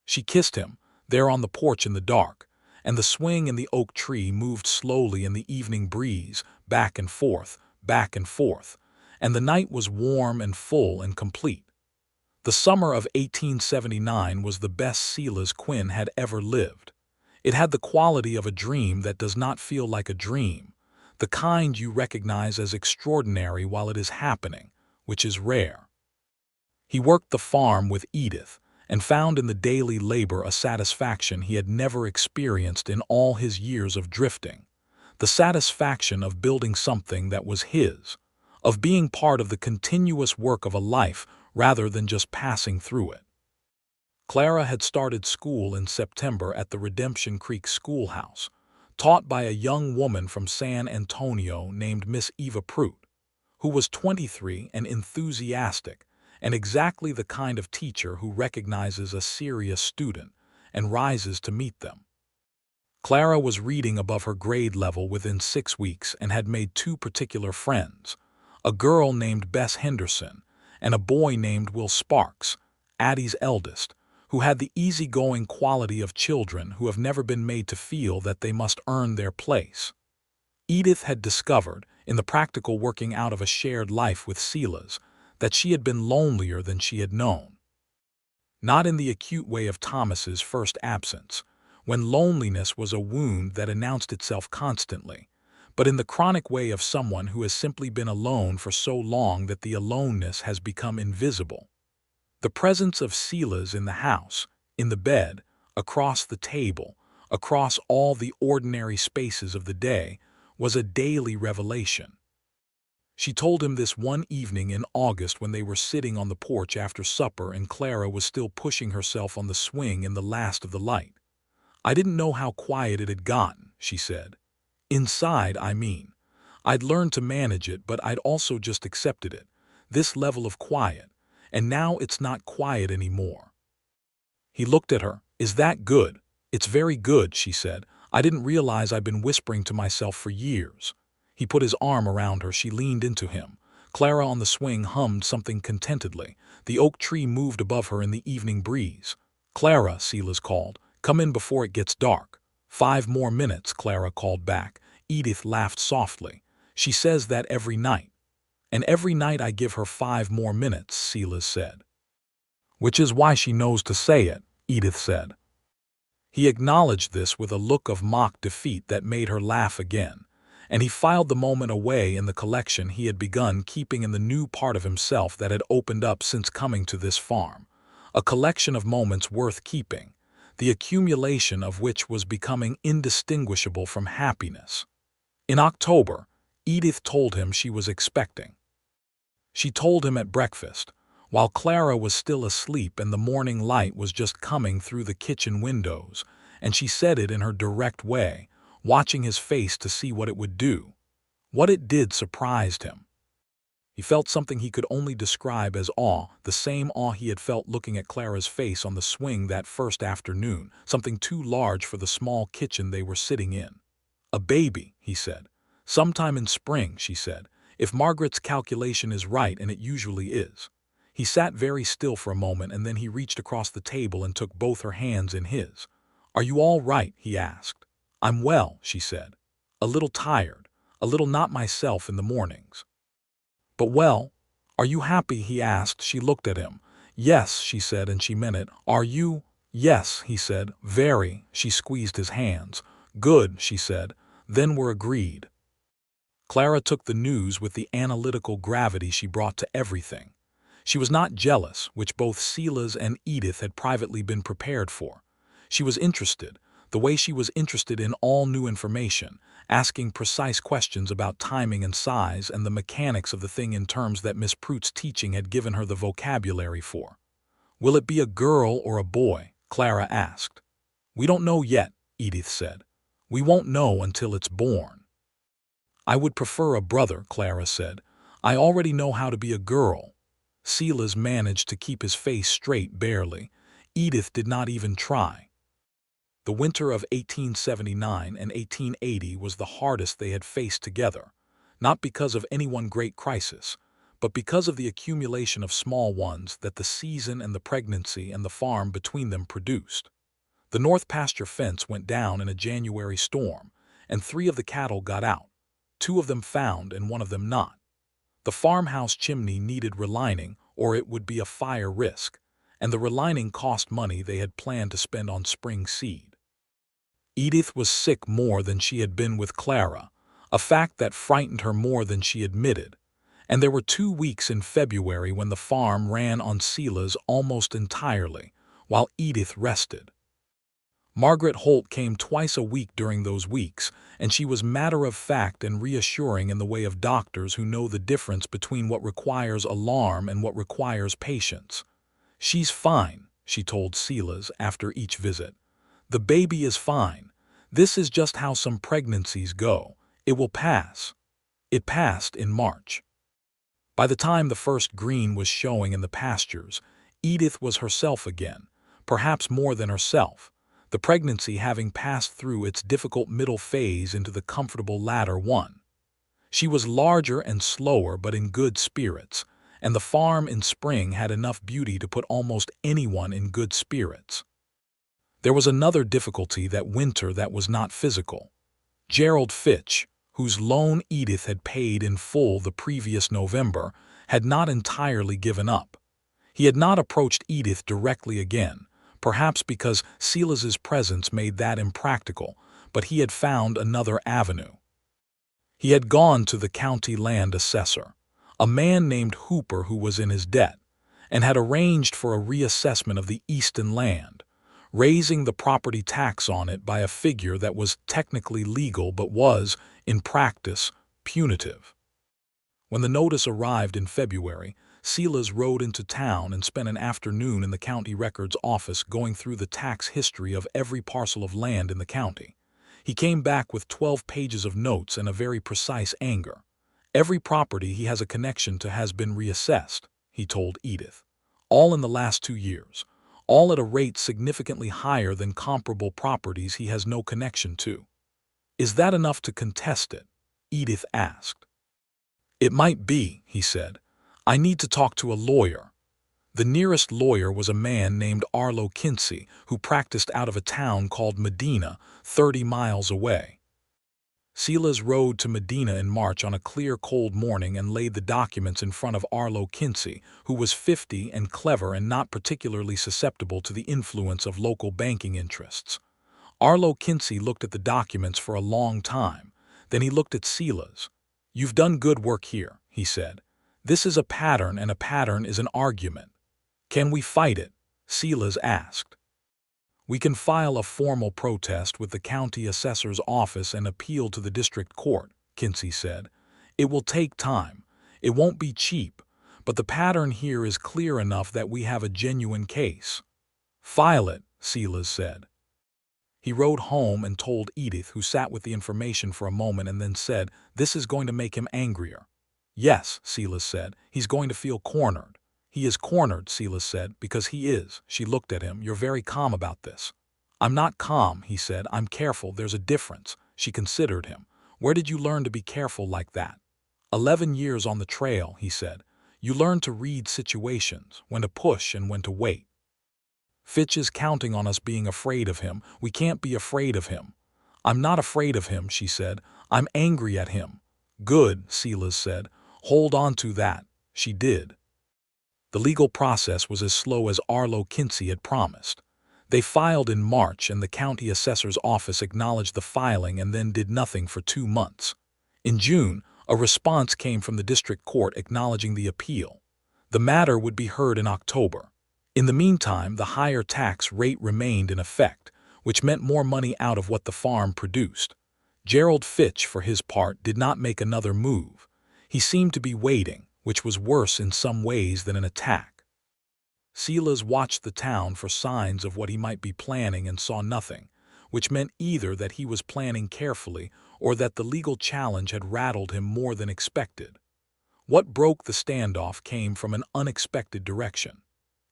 She kissed him, there on the porch in the dark, and the swing in the oak tree moved slowly in the evening breeze, back and forth, and the night was warm and full and complete. The summer of 1879 was the best Silas Quinn had ever lived. It had the quality of a dream that does not feel like a dream, the kind you recognize as extraordinary while it is happening, which is rare. He worked the farm with Edith and found in the daily labor a satisfaction he had never experienced in all his years of drifting, the satisfaction of building something that was his, of being part of the continuous work of a life rather than just passing through it. Clara had started school in September at the Redemption Creek schoolhouse, taught by a young woman from San Antonio named Miss Eva Pruitt, who was 23 and enthusiastic, and exactly the kind of teacher who recognizes a serious student and rises to meet them. Clara was reading above her grade level within 6 weeks and had made 2 particular friends, a girl named Bess Henderson and a boy named Will Sparks, Addie's eldest, who had the easygoing quality of children who have never been made to feel that they must earn their place. Edith had discovered, in the practical working out of a shared life with Silas, that she had been lonelier than she had known. Not in the acute way of Thomas's first absence, when loneliness was a wound that announced itself constantly, but in the chronic way of someone who has simply been alone for so long that the aloneness has become invisible. The presence of Silas in the house, in the bed, across the table, across all the ordinary spaces of the day, was a daily revelation. She told him this one evening in August when they were sitting on the porch after supper and Clara was still pushing herself on the swing in the last of the light. "I didn't know how quiet it had gotten," she said. "Inside, I mean. I'd learned to manage it, but I'd also just accepted it, this level of quiet, and now it's not quiet anymore." He looked at her. "Is that good?" "It's very good," she said. "I didn't realize I'd been whispering to myself for years." He put his arm around her. She leaned into him. Clara on the swing hummed something contentedly. The oak tree moved above her in the evening breeze. "Clara," Silas called, "come in before it gets dark." "5 more minutes," Clara called back. Edith laughed softly. "She says that every night." "And every night I give her 5 more minutes," Silas said. "Which is why she knows to say it," Edith said. He acknowledged this with a look of mock defeat that made her laugh again, and he filed the moment away in the collection he had begun keeping in the new part of himself that had opened up since coming to this farm, a collection of moments worth keeping, the accumulation of which was becoming indistinguishable from happiness. In October, Edith told him she was expecting. She told him at breakfast, while Clara was still asleep and the morning light was just coming through the kitchen windows, and she said it in her direct way, watching his face to see what it would do. What it did surprised him. He felt something he could only describe as awe, the same awe he had felt looking at Clara's face on the swing that first afternoon, something too large for the small kitchen they were sitting in. "A baby," he said. "Sometime in spring," she said, "if Margaret's calculation is right, and it usually is." He sat very still for a moment, and then he reached across the table and took both her hands in his. "Are you all right?" he asked. "I'm well," she said. "A little tired, a little not myself in the mornings." "But well, are you happy?" he asked. She looked at him. "Yes," she said, and she meant it. "Are you?" "Yes," he said. "Very." She squeezed his hands. "Good," she said. "Then we're agreed." Clara took the news with the analytical gravity she brought to everything. She was not jealous, which both Silas and Edith had privately been prepared for. She was interested, the way she was interested in all new information, asking precise questions about timing and size and the mechanics of the thing in terms that Miss Prute's teaching had given her the vocabulary for. "Will it be a girl or a boy?" Clara asked. "We don't know yet," Edith said. "We won't know until it's born." "I would prefer a brother," Clara said. "I already know how to be a girl." Silas managed to keep his face straight barely. Edith did not even try. The winter of 1879 and 1880 was the hardest they had faced together, not because of any one great crisis, but because of the accumulation of small ones that the season and the pregnancy and the farm between them produced. The north pasture fence went down in a January storm, and 3 of the cattle got out, 2 of them found and 1 of them not. The farmhouse chimney needed relining, or it would be a fire risk, and the relining cost money they had planned to spend on spring seed. Edith was sick more than she had been with Clara, a fact that frightened her more than she admitted, and there were 2 weeks in February when the farm ran on Silas almost entirely, while Edith rested. Margaret Holt came twice a week during those weeks, and she was matter-of-fact and reassuring in the way of doctors who know the difference between what requires alarm and what requires patience. "She's fine," she told Silas after each visit. "The baby is fine. This is just how some pregnancies go. It will pass." It passed in March. By the time the first green was showing in the pastures, Edith was herself again, perhaps more than herself, the pregnancy having passed through its difficult middle phase into the comfortable latter one. She was larger and slower but in good spirits, and the farm in spring had enough beauty to put almost anyone in good spirits. There was another difficulty that winter that was not physical. Gerald Fitch, whose loan Edith had paid in full the previous November, had not entirely given up. He had not approached Edith directly again, perhaps because Silas's presence made that impractical, but he had found another avenue. He had gone to the county land assessor, a man named Hooper who was in his debt, and had arranged for a reassessment of the Easton land, raising the property tax on it by a figure that was technically legal but was, in practice, punitive. When the notice arrived in February, Silas rode into town and spent an afternoon in the county records office going through the tax history of every parcel of land in the county. He came back with 12 pages of notes and a very precise anger. "Every property he has a connection to has been reassessed," he told Edith. "All in the last 2 years. All at a rate significantly higher than comparable properties he has no connection to." "Is that enough to contest it?" Edith asked. "It might be," he said. "I need to talk to a lawyer." The nearest lawyer was a man named Arlo Kinsey, who practiced out of a town called Medina, 30 miles away. Silas rode to Medina in March on a clear, cold morning and laid the documents in front of Arlo Kinsey, who was 50 and clever and not particularly susceptible to the influence of local banking interests. Arlo Kinsey looked at the documents for a long time. Then he looked at Silas. "You've done good work here," he said. "This is a pattern, and a pattern is an argument." "Can we fight it?" Silas asked. We can file a formal protest with the county assessor's office and appeal to the district court, Kinsey said. It will take time. It won't be cheap, but the pattern here is clear enough that we have a genuine case. File it, Silas said. He rode home and told Edith, who sat with the information for a moment and then said, "This is going to make him angrier." "Yes," Silas said, "he's going to feel cornered." "He is cornered," Silas said, "because he is." She looked at him. "You're very calm about this." "I'm not calm," he said. "I'm careful. There's a difference." She considered him. "Where did you learn to be careful like that?" 11 years on the trail," he said. "You learn to read situations, when to push and when to wait." "Fitch is counting on us being afraid of him. We can't be afraid of him." "I'm not afraid of him," she said. "I'm angry at him." "Good," Silas said. "Hold on to that." She did. The legal process was as slow as Arlo Kinsey had promised. They filed in March, and the county assessor's office acknowledged the filing and then did nothing for 2 months. In June, a response came from the district court acknowledging the appeal. The matter would be heard in October. In the meantime, the higher tax rate remained in effect, which meant more money out of what the farm produced. Gerald Fitch, for his part, did not make another move. He seemed to be waiting, which was worse in some ways than an attack. Silas watched the town for signs of what he might be planning and saw nothing, which meant either that he was planning carefully or that the legal challenge had rattled him more than expected. What broke the standoff came from an unexpected direction.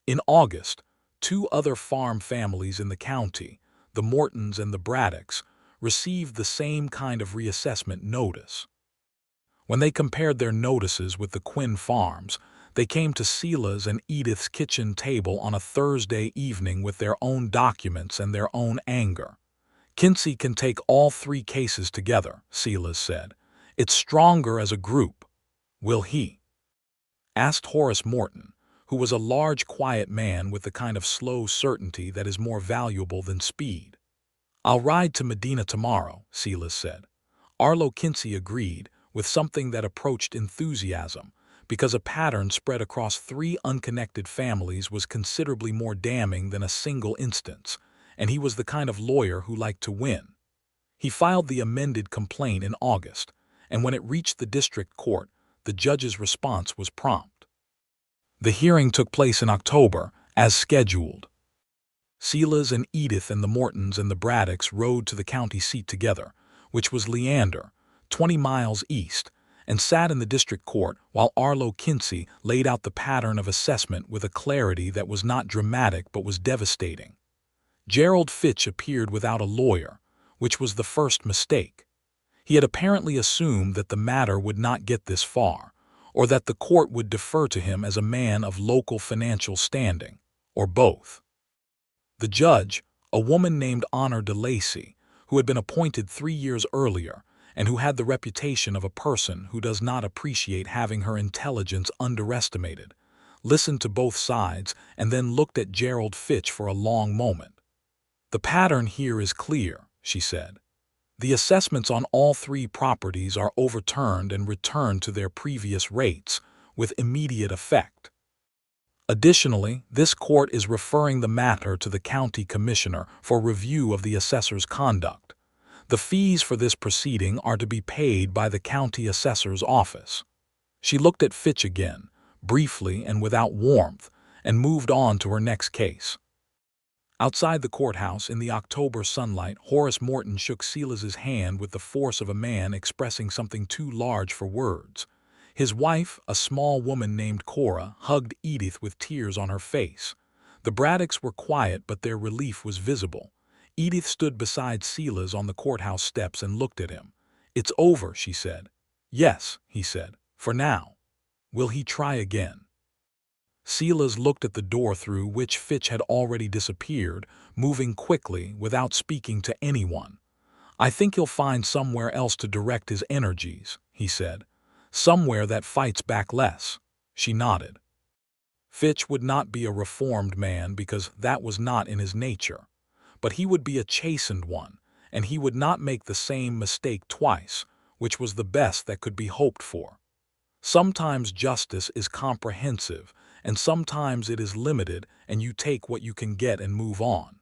In August, 2 other farm families in the county, the Mortons and the Braddocks, received the same kind of reassessment notice. When they compared their notices with the Quinn farms, they came to Silas and Edith's kitchen table on a Thursday evening with their own documents and their own anger. "Kinsey can take all 3 cases together," Silas said. "It's stronger as a group." "Will he?" asked Horace Morton, who was a large, quiet man with the kind of slow certainty that is more valuable than speed. "I'll ride to Medina tomorrow," Silas said. Arlo Kinsey agreed, with something that approached enthusiasm, because a pattern spread across 3 unconnected families was considerably more damning than a single instance, and he was the kind of lawyer who liked to win. He filed the amended complaint in August, and when it reached the district court, the judge's response was prompt. The hearing took place in October, as scheduled. Silas and Edith and the Mortons and the Braddocks rode to the county seat together, which was Leander, 20 miles east, and sat in the district court while Arlo Kinsey laid out the pattern of assessment with a clarity that was not dramatic but was devastating. Gerald Fitch appeared without a lawyer, which was the first mistake. He had apparently assumed that the matter would not get this far, or that the court would defer to him as a man of local financial standing, or both. The judge, a woman named Honor DeLacy, who had been appointed 3 years earlier, and who had the reputation of a person who does not appreciate having her intelligence underestimated, listened to both sides and then looked at Gerald Fitch for a long moment. "The pattern here is clear," she said. "The assessments on all 3 properties are overturned and returned to their previous rates, with immediate effect. Additionally, this court is referring the matter to the county commissioner for review of the assessor's conduct. The fees for this proceeding are to be paid by the county assessor's office." She looked at Fitch again, briefly and without warmth, and moved on to her next case. Outside the courthouse in the October sunlight, Horace Morton shook Silas's hand with the force of a man expressing something too large for words. His wife, a small woman named Cora, hugged Edith with tears on her face. The Braddocks were quiet, but their relief was visible. Edith stood beside Silas on the courthouse steps and looked at him. "It's over," she said. "Yes," he said, "for now." "Will he try again?" Silas looked at the door through which Fitch had already disappeared, moving quickly without speaking to anyone. "I think he'll find somewhere else to direct his energies," he said. "Somewhere that fights back less." She nodded. Fitch would not be a reformed man because that was not in his nature. But he would be a chastened one, and he would not make the same mistake twice, which was the best that could be hoped for. Sometimes justice is comprehensive, and sometimes it is limited, and you take what you can get and move on.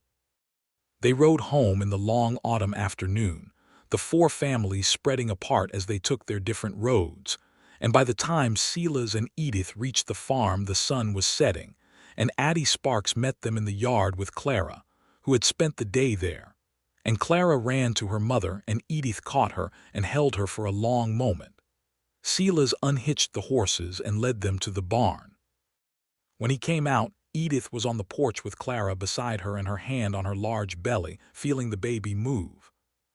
They rode home in the long autumn afternoon, the four families spreading apart as they took their different roads, and by the time Silas and Edith reached the farm the sun was setting, and Addie Sparks met them in the yard with Clara, who had spent the day there. And Clara ran to her mother, and Edith caught her and held her for a long moment. Silas unhitched the horses and led them to the barn. When he came out, Edith was on the porch with Clara beside her and her hand on her large belly, feeling the baby move.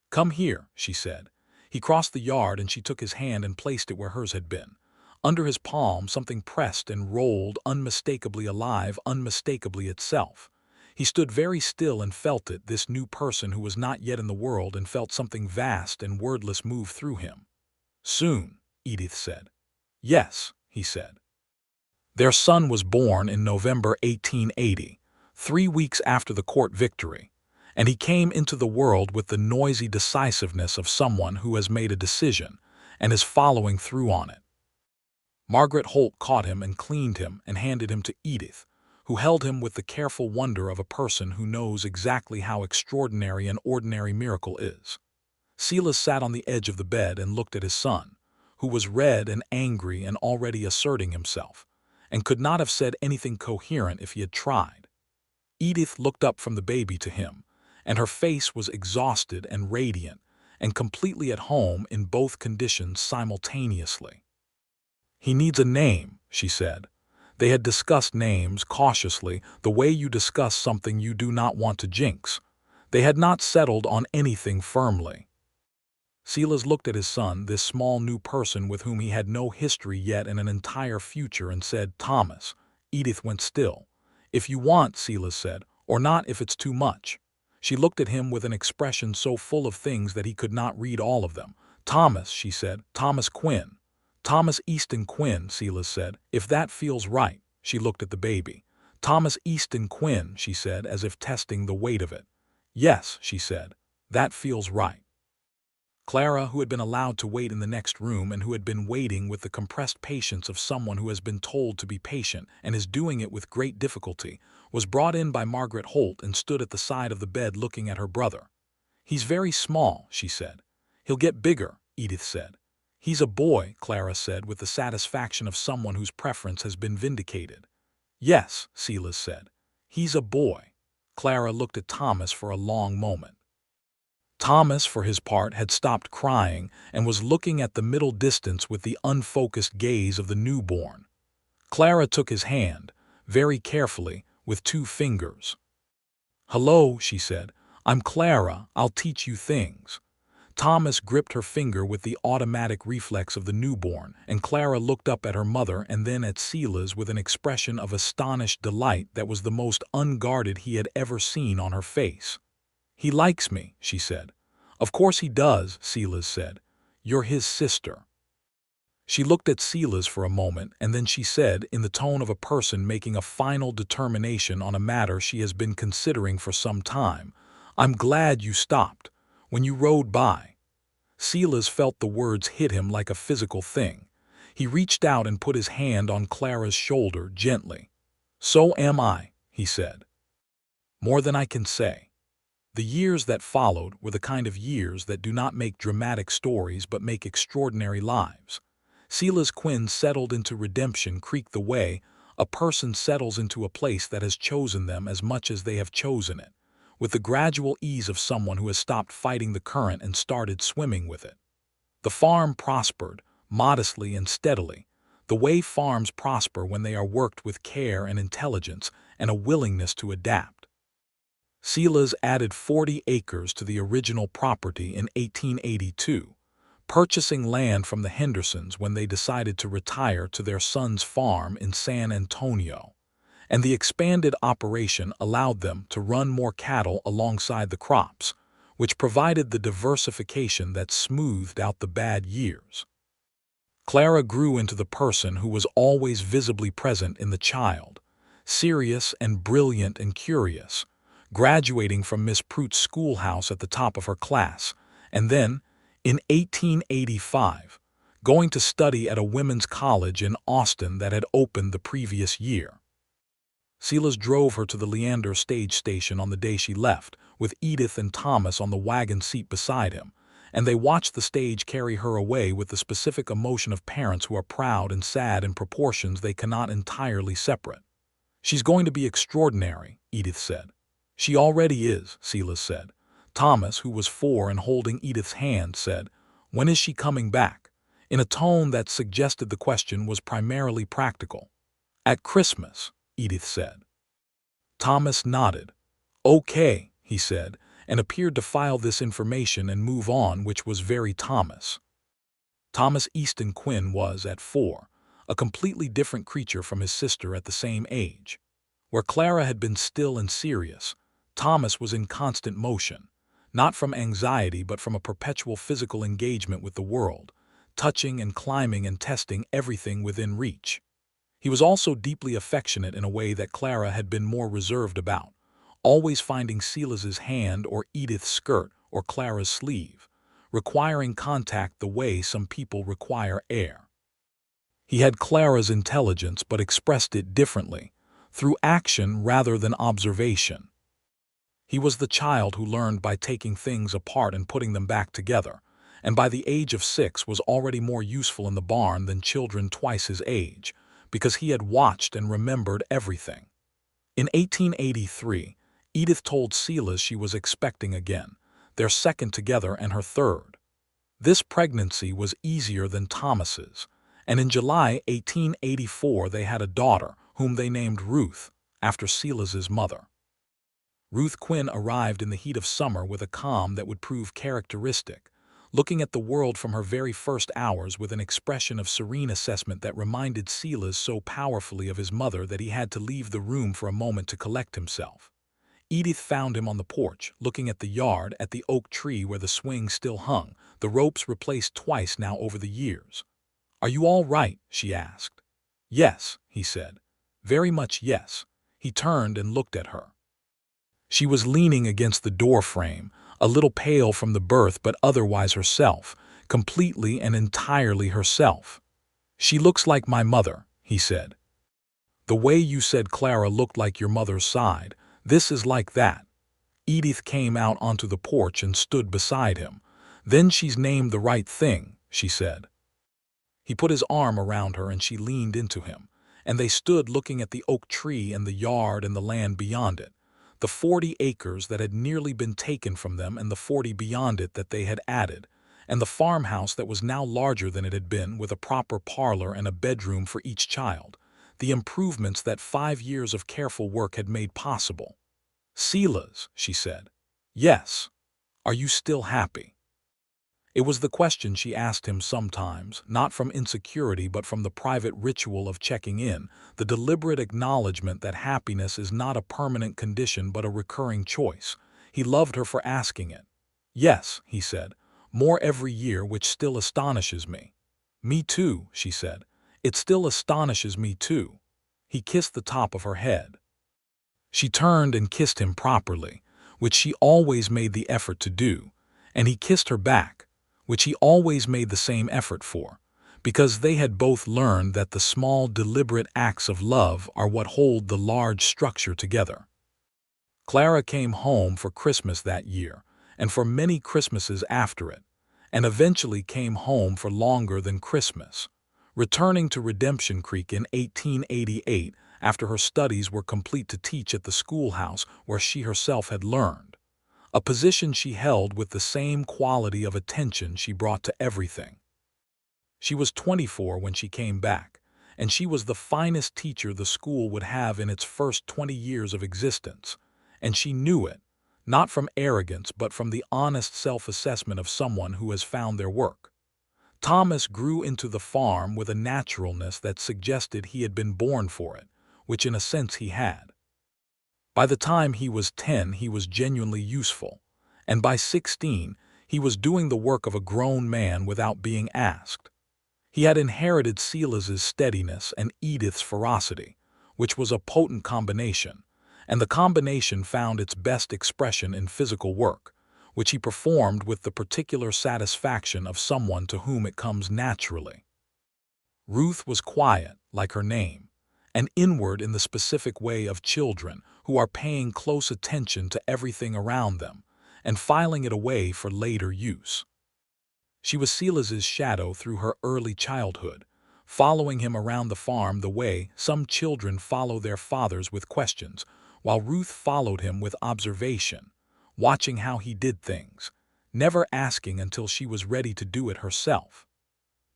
"Come here," she said. He crossed the yard and she took his hand and placed it where hers had been. Under his palm something pressed and rolled, unmistakably alive, unmistakably itself. He stood very still and felt it, this new person who was not yet in the world, and felt something vast and wordless move through him. "Soon," Edith said. "Yes," he said. Their son was born in November 1880, 3 weeks after the court victory, and he came into the world with the noisy decisiveness of someone who has made a decision and is following through on it. Margaret Holt caught him and cleaned him and handed him to Edith, who held him with the careful wonder of a person who knows exactly how extraordinary an ordinary miracle is. Silas sat on the edge of the bed and looked at his son, who was red and angry and already asserting himself, and could not have said anything coherent if he had tried. Edith looked up from the baby to him, and her face was exhausted and radiant, and completely at home in both conditions simultaneously. "He needs a name," she said. They had discussed names cautiously, the way you discuss something you do not want to jinx. They had not settled on anything firmly. Silas looked at his son, this small new person with whom he had no history yet and an entire future, and said, "Thomas." Edith went still. "If you want," Silas said, "or not if it's too much." She looked at him with an expression so full of things that he could not read all of them. "Thomas," she said, "Thomas Quinn." "Thomas Easton Quinn," Silas said, "if that feels right." She looked at the baby. "Thomas Easton Quinn," she said, as if testing the weight of it. "Yes," she said, "that feels right." Clara, who had been allowed to wait in the next room and who had been waiting with the compressed patience of someone who has been told to be patient and is doing it with great difficulty, was brought in by Margaret Holt and stood at the side of the bed looking at her brother. "He's very small," she said. "He'll get bigger," Edith said. "He's a boy," Clara said with the satisfaction of someone whose preference has been vindicated. "Yes," Silas said. "He's a boy." Clara looked at Thomas for a long moment. Thomas, for his part, had stopped crying and was looking at the middle distance with the unfocused gaze of the newborn. Clara took his hand, very carefully, with 2 fingers. "Hello," she said. "I'm Clara. I'll teach you things." Thomas gripped her finger with the automatic reflex of the newborn, and Clara looked up at her mother and then at Silas with an expression of astonished delight that was the most unguarded he had ever seen on her face. "He likes me," she said. "Of course he does," Silas said. "You're his sister." She looked at Silas for a moment, and then she said, in the tone of a person making a final determination on a matter she has been considering for some time, "I'm glad you stopped. When you rode by." Silas felt the words hit him like a physical thing. He reached out and put his hand on Clara's shoulder gently. "So am I," he said. "More than I can say." The years that followed were the kind of years that do not make dramatic stories but make extraordinary lives. Silas Quinn settled into Redemption Creek the way a person settles into a place that has chosen them as much as they have chosen it, with the gradual ease of someone who has stopped fighting the current and started swimming with it. The farm prospered, modestly and steadily, the way farms prosper when they are worked with care and intelligence and a willingness to adapt. Silas added 40 acres to the original property in 1882, purchasing land from the Hendersons when they decided to retire to their son's farm in San Antonio, and the expanded operation allowed them to run more cattle alongside the crops, which provided the diversification that smoothed out the bad years. Clara grew into the person who was always visibly present in the child, serious and brilliant and curious, graduating from Miss Pruitt's schoolhouse at the top of her class, and then, in 1885, going to study at a women's college in Austin that had opened the previous year. Silas drove her to the Leander stage station on the day she left, with Edith and Thomas on the wagon seat beside him, and they watched the stage carry her away with the specific emotion of parents who are proud and sad in proportions they cannot entirely separate. "She's going to be extraordinary," Edith said. "She already is," Silas said. Thomas, who was 4 and holding Edith's hand, said, "When is she coming back?" in a tone that suggested the question was primarily practical. "At Christmas," Edith said. Thomas nodded. "Okay," he said, and appeared to file this information and move on, which was very Thomas. Thomas Easton Quinn was, at 4, a completely different creature from his sister at the same age. Where Clara had been still and serious, Thomas was in constant motion, not from anxiety but from a perpetual physical engagement with the world, touching and climbing and testing everything within reach. He was also deeply affectionate in a way that Clara had been more reserved about, always finding Silas's hand or Edith's skirt or Clara's sleeve, requiring contact the way some people require air. He had Clara's intelligence but expressed it differently, through action rather than observation. He was the child who learned by taking things apart and putting them back together, and by the age of 6 was already more useful in the barn than children twice his age, because he had watched and remembered everything. In 1883, Edith told Silas she was expecting again, their second together and her third. This pregnancy was easier than Thomas's, and in July 1884 they had a daughter, whom they named Ruth, after Silas's mother. Ruth Quinn arrived in the heat of summer with a calm that would prove characteristic, looking at the world from her very first hours with an expression of serene assessment that reminded Silas so powerfully of his mother that he had to leave the room for a moment to collect himself. Edith found him on the porch, looking at the yard, at the oak tree where the swing still hung, the ropes replaced twice now over the years. "Are you all right?" she asked. "Yes," he said. "Very much yes." He turned and looked at her. She was leaning against the door frame, a little pale from the birth but otherwise herself, completely and entirely herself. "She looks like my mother," he said. "The way you said Clara looked like your mother's side, this is like that." Edith came out onto the porch and stood beside him. "Then she's named the right thing," she said. He put his arm around her and she leaned into him, and they stood looking at the oak tree and the yard and the land beyond it, the 40 acres that had nearly been taken from them and the 40 beyond it that they had added, and the farmhouse that was now larger than it had been, with a proper parlor and a bedroom for each child, the improvements that 5 years of careful work had made possible. "Silas," she said. "Yes. Are you still happy?" It was the question she asked him sometimes, not from insecurity but from the private ritual of checking in, the deliberate acknowledgement that happiness is not a permanent condition but a recurring choice. He loved her for asking it. "Yes," he said, "more every year, which still astonishes me." "Me too," she said. "It still astonishes me too." He kissed the top of her head. She turned and kissed him properly, which she always made the effort to do, and he kissed her back, which he always made the same effort for, because they had both learned that the small, deliberate acts of love are what hold the large structure together. Clara came home for Christmas that year, and for many Christmases after it, and eventually came home for longer than Christmas, returning to Redemption Creek in 1888 after her studies were complete to teach at the schoolhouse where she herself had learned, a position she held with the same quality of attention she brought to everything. She was 24 when she came back, and she was the finest teacher the school would have in its first 20 years of existence, and she knew it, not from arrogance but from the honest self-assessment of someone who has found their work. Thomas grew into the farm with a naturalness that suggested he had been born for it, which in a sense he had. By the time he was 10, he was genuinely useful, and by 16, he was doing the work of a grown man without being asked. He had inherited Silas's steadiness and Edith's ferocity, which was a potent combination, and the combination found its best expression in physical work, which he performed with the particular satisfaction of someone to whom it comes naturally. Ruth was quiet, like her name, and inward in the specific way of children who are paying close attention to everything around them and filing it away for later use. She was Silas's shadow through her early childhood, following him around the farm the way some children follow their fathers with questions, while Ruth followed him with observation, watching how he did things, never asking until she was ready to do it herself.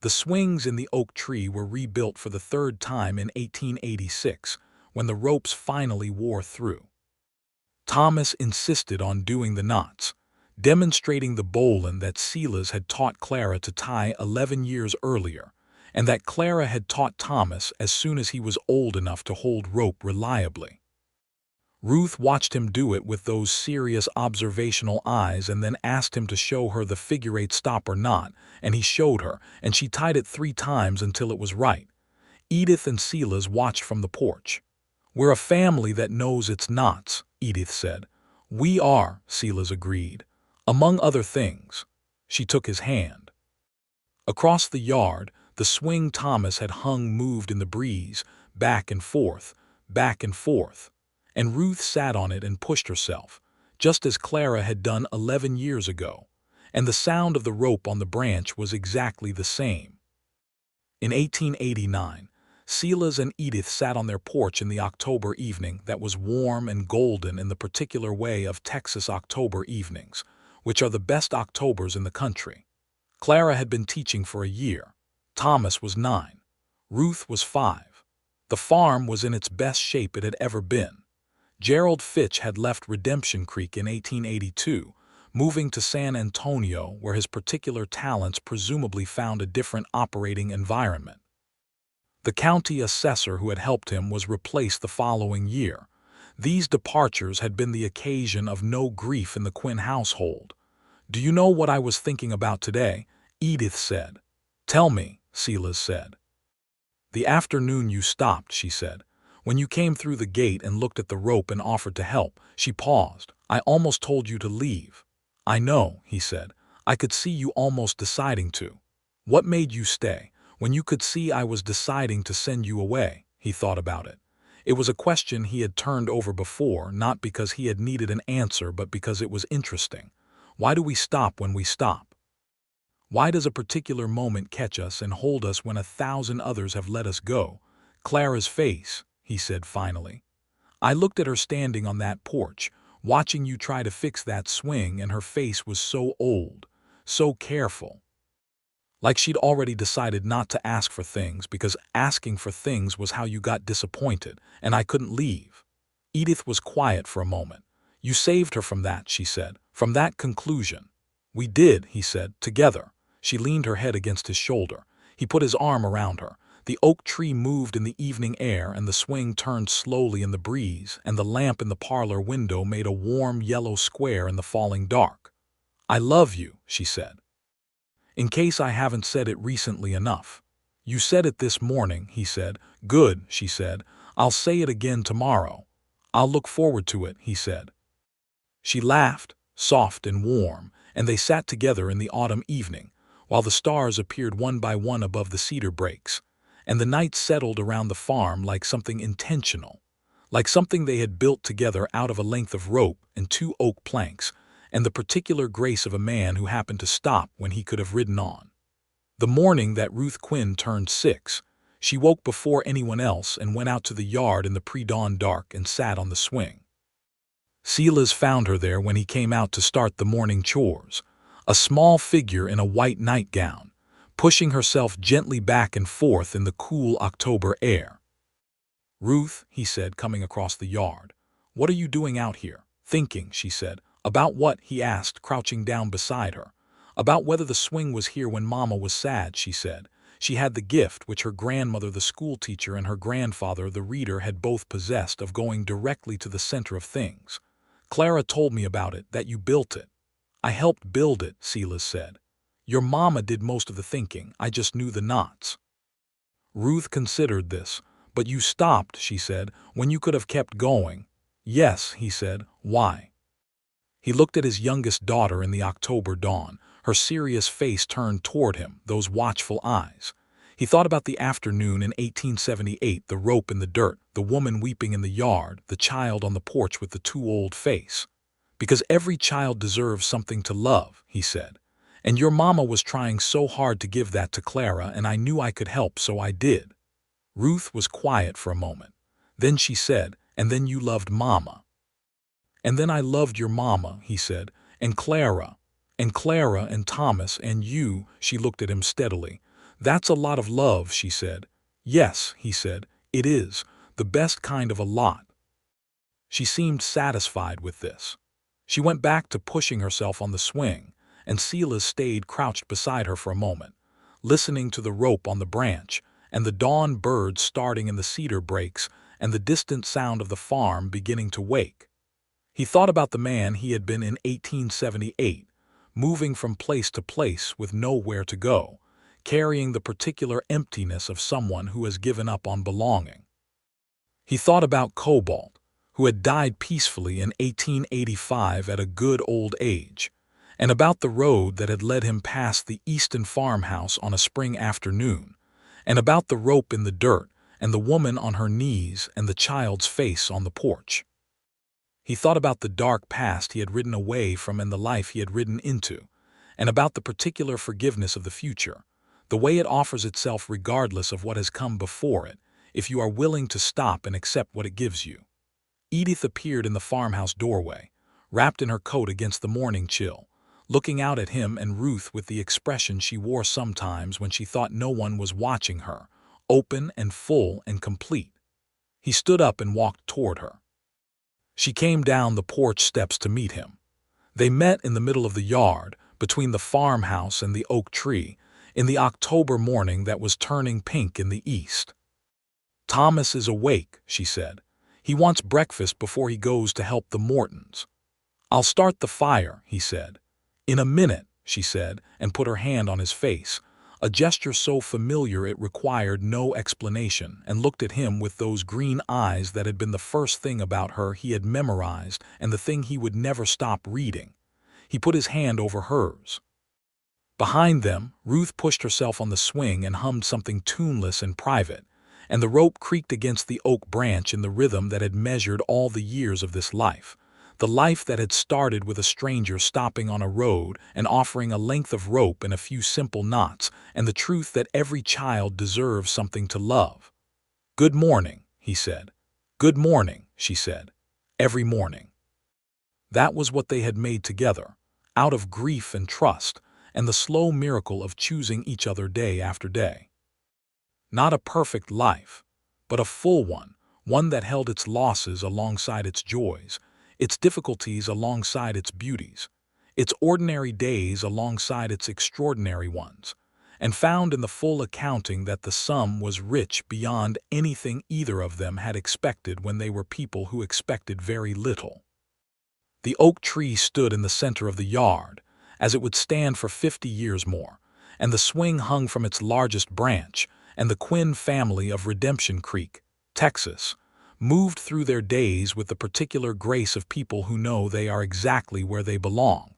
The swings in the oak tree were rebuilt for the third time in 1886, when the ropes finally wore through. Thomas insisted on doing the knots, demonstrating the bowline that Silas had taught Clara to tie 11 years earlier, and that Clara had taught Thomas as soon as he was old enough to hold rope reliably. Ruth watched him do it with those serious observational eyes and then asked him to show her the figure-8 stopper knot, and he showed her, and she tied it 3 times until it was right. Edith and Silas watched from the porch. "We're a family that knows its knots," Edith said. "We are," Silas agreed. "Among other things." She took his hand. Across the yard, the swing Thomas had hung moved in the breeze, back and forth, and Ruth sat on it and pushed herself, just as Clara had done 11 years ago, and the sound of the rope on the branch was exactly the same. In 1889, Silas and Edith sat on their porch in the October evening that was warm and golden in the particular way of Texas October evenings, which are the best Octobers in the country. Clara had been teaching for a year. Thomas was 9. Ruth was 5. The farm was in its best shape it had ever been. Gerald Fitch had left Redemption Creek in 1882, moving to San Antonio where his particular talents presumably found a different operating environment. The county assessor who had helped him was replaced the following year. These departures had been the occasion of no grief in the Quinn household. "Do you know what I was thinking about today?" Edith said. "Tell me," Silas said. "The afternoon you stopped," she said. "When you came through the gate and looked at the rope and offered to help." She paused. "I almost told you to leave." "I know," he said. "I could see you almost deciding to." "What made you stay, when you could see I was deciding to send you away?" He thought about it. It was a question he had turned over before, not because he had needed an answer, but because it was interesting. Why do we stop when we stop? Why does a particular moment catch us and hold us when 1,000 others have let us go? "Clara's face," he said finally. "I looked at her standing on that porch, watching you try to fix that swing, and her face was so old, so careful. Like she'd already decided not to ask for things because asking for things was how you got disappointed, and I couldn't leave." Edith was quiet for a moment. "You saved her from that," she said, "from that conclusion." "We did," he said, "together." She leaned her head against his shoulder. He put his arm around her. The oak tree moved in the evening air, and the swing turned slowly in the breeze, and the lamp in the parlor window made a warm yellow square in the falling dark. "I love you," she said. "In case I haven't said it recently enough." "You said it this morning," he said. "Good," she said. "I'll say it again tomorrow." "I'll look forward to it," he said. She laughed, soft and warm, and they sat together in the autumn evening, while the stars appeared one by one above the cedar brakes, and the night settled around the farm like something intentional, like something they had built together out of a length of rope and 2 oak planks, and the particular grace of a man who happened to stop when he could have ridden on. The morning that Ruth Quinn turned 6, she woke before anyone else and went out to the yard in the pre-dawn dark and sat on the swing. Silas found her there when he came out to start the morning chores, a small figure in a white nightgown, pushing herself gently back and forth in the cool October air. "Ruth," he said, coming across the yard, "what are you doing out here?" "Thinking," she said. "About what?" he asked, crouching down beside her. "About whether the swing was here when Mama was sad," she said. She had the gift which her grandmother, the schoolteacher, and her grandfather, the reader, had both possessed, of going directly to the center of things. "Clara told me about it, that you built it." "I helped build it," Silas said. "Your mama did most of the thinking. I just knew the knots." Ruth considered this. "But you stopped," she said, "when you could have kept going." "Yes," he said. "Why?" He looked at his youngest daughter in the October dawn, her serious face turned toward him, those watchful eyes. He thought about the afternoon in 1878, the rope in the dirt, the woman weeping in the yard, the child on the porch with the too old face. Because every child deserves something to love, he said. And your mama was trying so hard to give that to Clara, and I knew I could help, so I did. Ruth was quiet for a moment. Then she said, and then you loved mama. And then I loved your mama, he said, and Clara and Thomas and you. She looked at him steadily. That's a lot of love, she said. Yes, he said, it is, the best kind of a lot. She seemed satisfied with this. She went back to pushing herself on the swing, and Silas stayed crouched beside her for a moment, listening to the rope on the branch, and the dawn birds starting in the cedar breaks, and the distant sound of the farm beginning to wake. He thought about the man he had been in 1878, moving from place to place with nowhere to go, carrying the particular emptiness of someone who has given up on belonging. He thought about Cobalt, who had died peacefully in 1885 at a good old age, and about the road that had led him past the Easton farmhouse on a spring afternoon, and about the rope in the dirt, and the woman on her knees and the child's face on the porch. He thought about the dark past he had ridden away from and the life he had ridden into, and about the particular forgiveness of the future, the way it offers itself regardless of what has come before it, if you are willing to stop and accept what it gives you. Edith appeared in the farmhouse doorway, wrapped in her coat against the morning chill, looking out at him and Ruth with the expression she wore sometimes when she thought no one was watching her, open and full and complete. He stood up and walked toward her. She came down the porch steps to meet him. They met in the middle of the yard, between the farmhouse and the oak tree, in the October morning that was turning pink in the east. Thomas is awake, she said. He wants breakfast before he goes to help the Mortons. I'll start the fire, he said. In a minute, she said, and put her hand on his face, a gesture so familiar it required no explanation, and looked at him with those green eyes that had been the first thing about her he had memorized and the thing he would never stop reading. He put his hand over hers. Behind them, Ruth pushed herself on the swing and hummed something tuneless and private, and the rope creaked against the oak branch in the rhythm that had measured all the years of this life, the life that had started with a stranger stopping on a road and offering a length of rope and a few simple knots, and the truth that every child deserves something to love. Good morning, he said. Good morning, she said. Every morning. That was what they had made together, out of grief and trust, and the slow miracle of choosing each other day after day. Not a perfect life, but a full one that held its losses alongside its joys, its difficulties alongside its beauties, its ordinary days alongside its extraordinary ones, and found in the full accounting that the sum was rich beyond anything either of them had expected when they were people who expected very little. The oak tree stood in the center of the yard, as it would stand for 50 years more, and the swing hung from its largest branch, and the Quinn family of Redemption Creek, Texas, moved through their days with the particular grace of people who know they are exactly where they belong.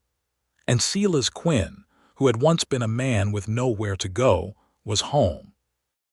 And Silas Quinn, who had once been a man with nowhere to go, was home.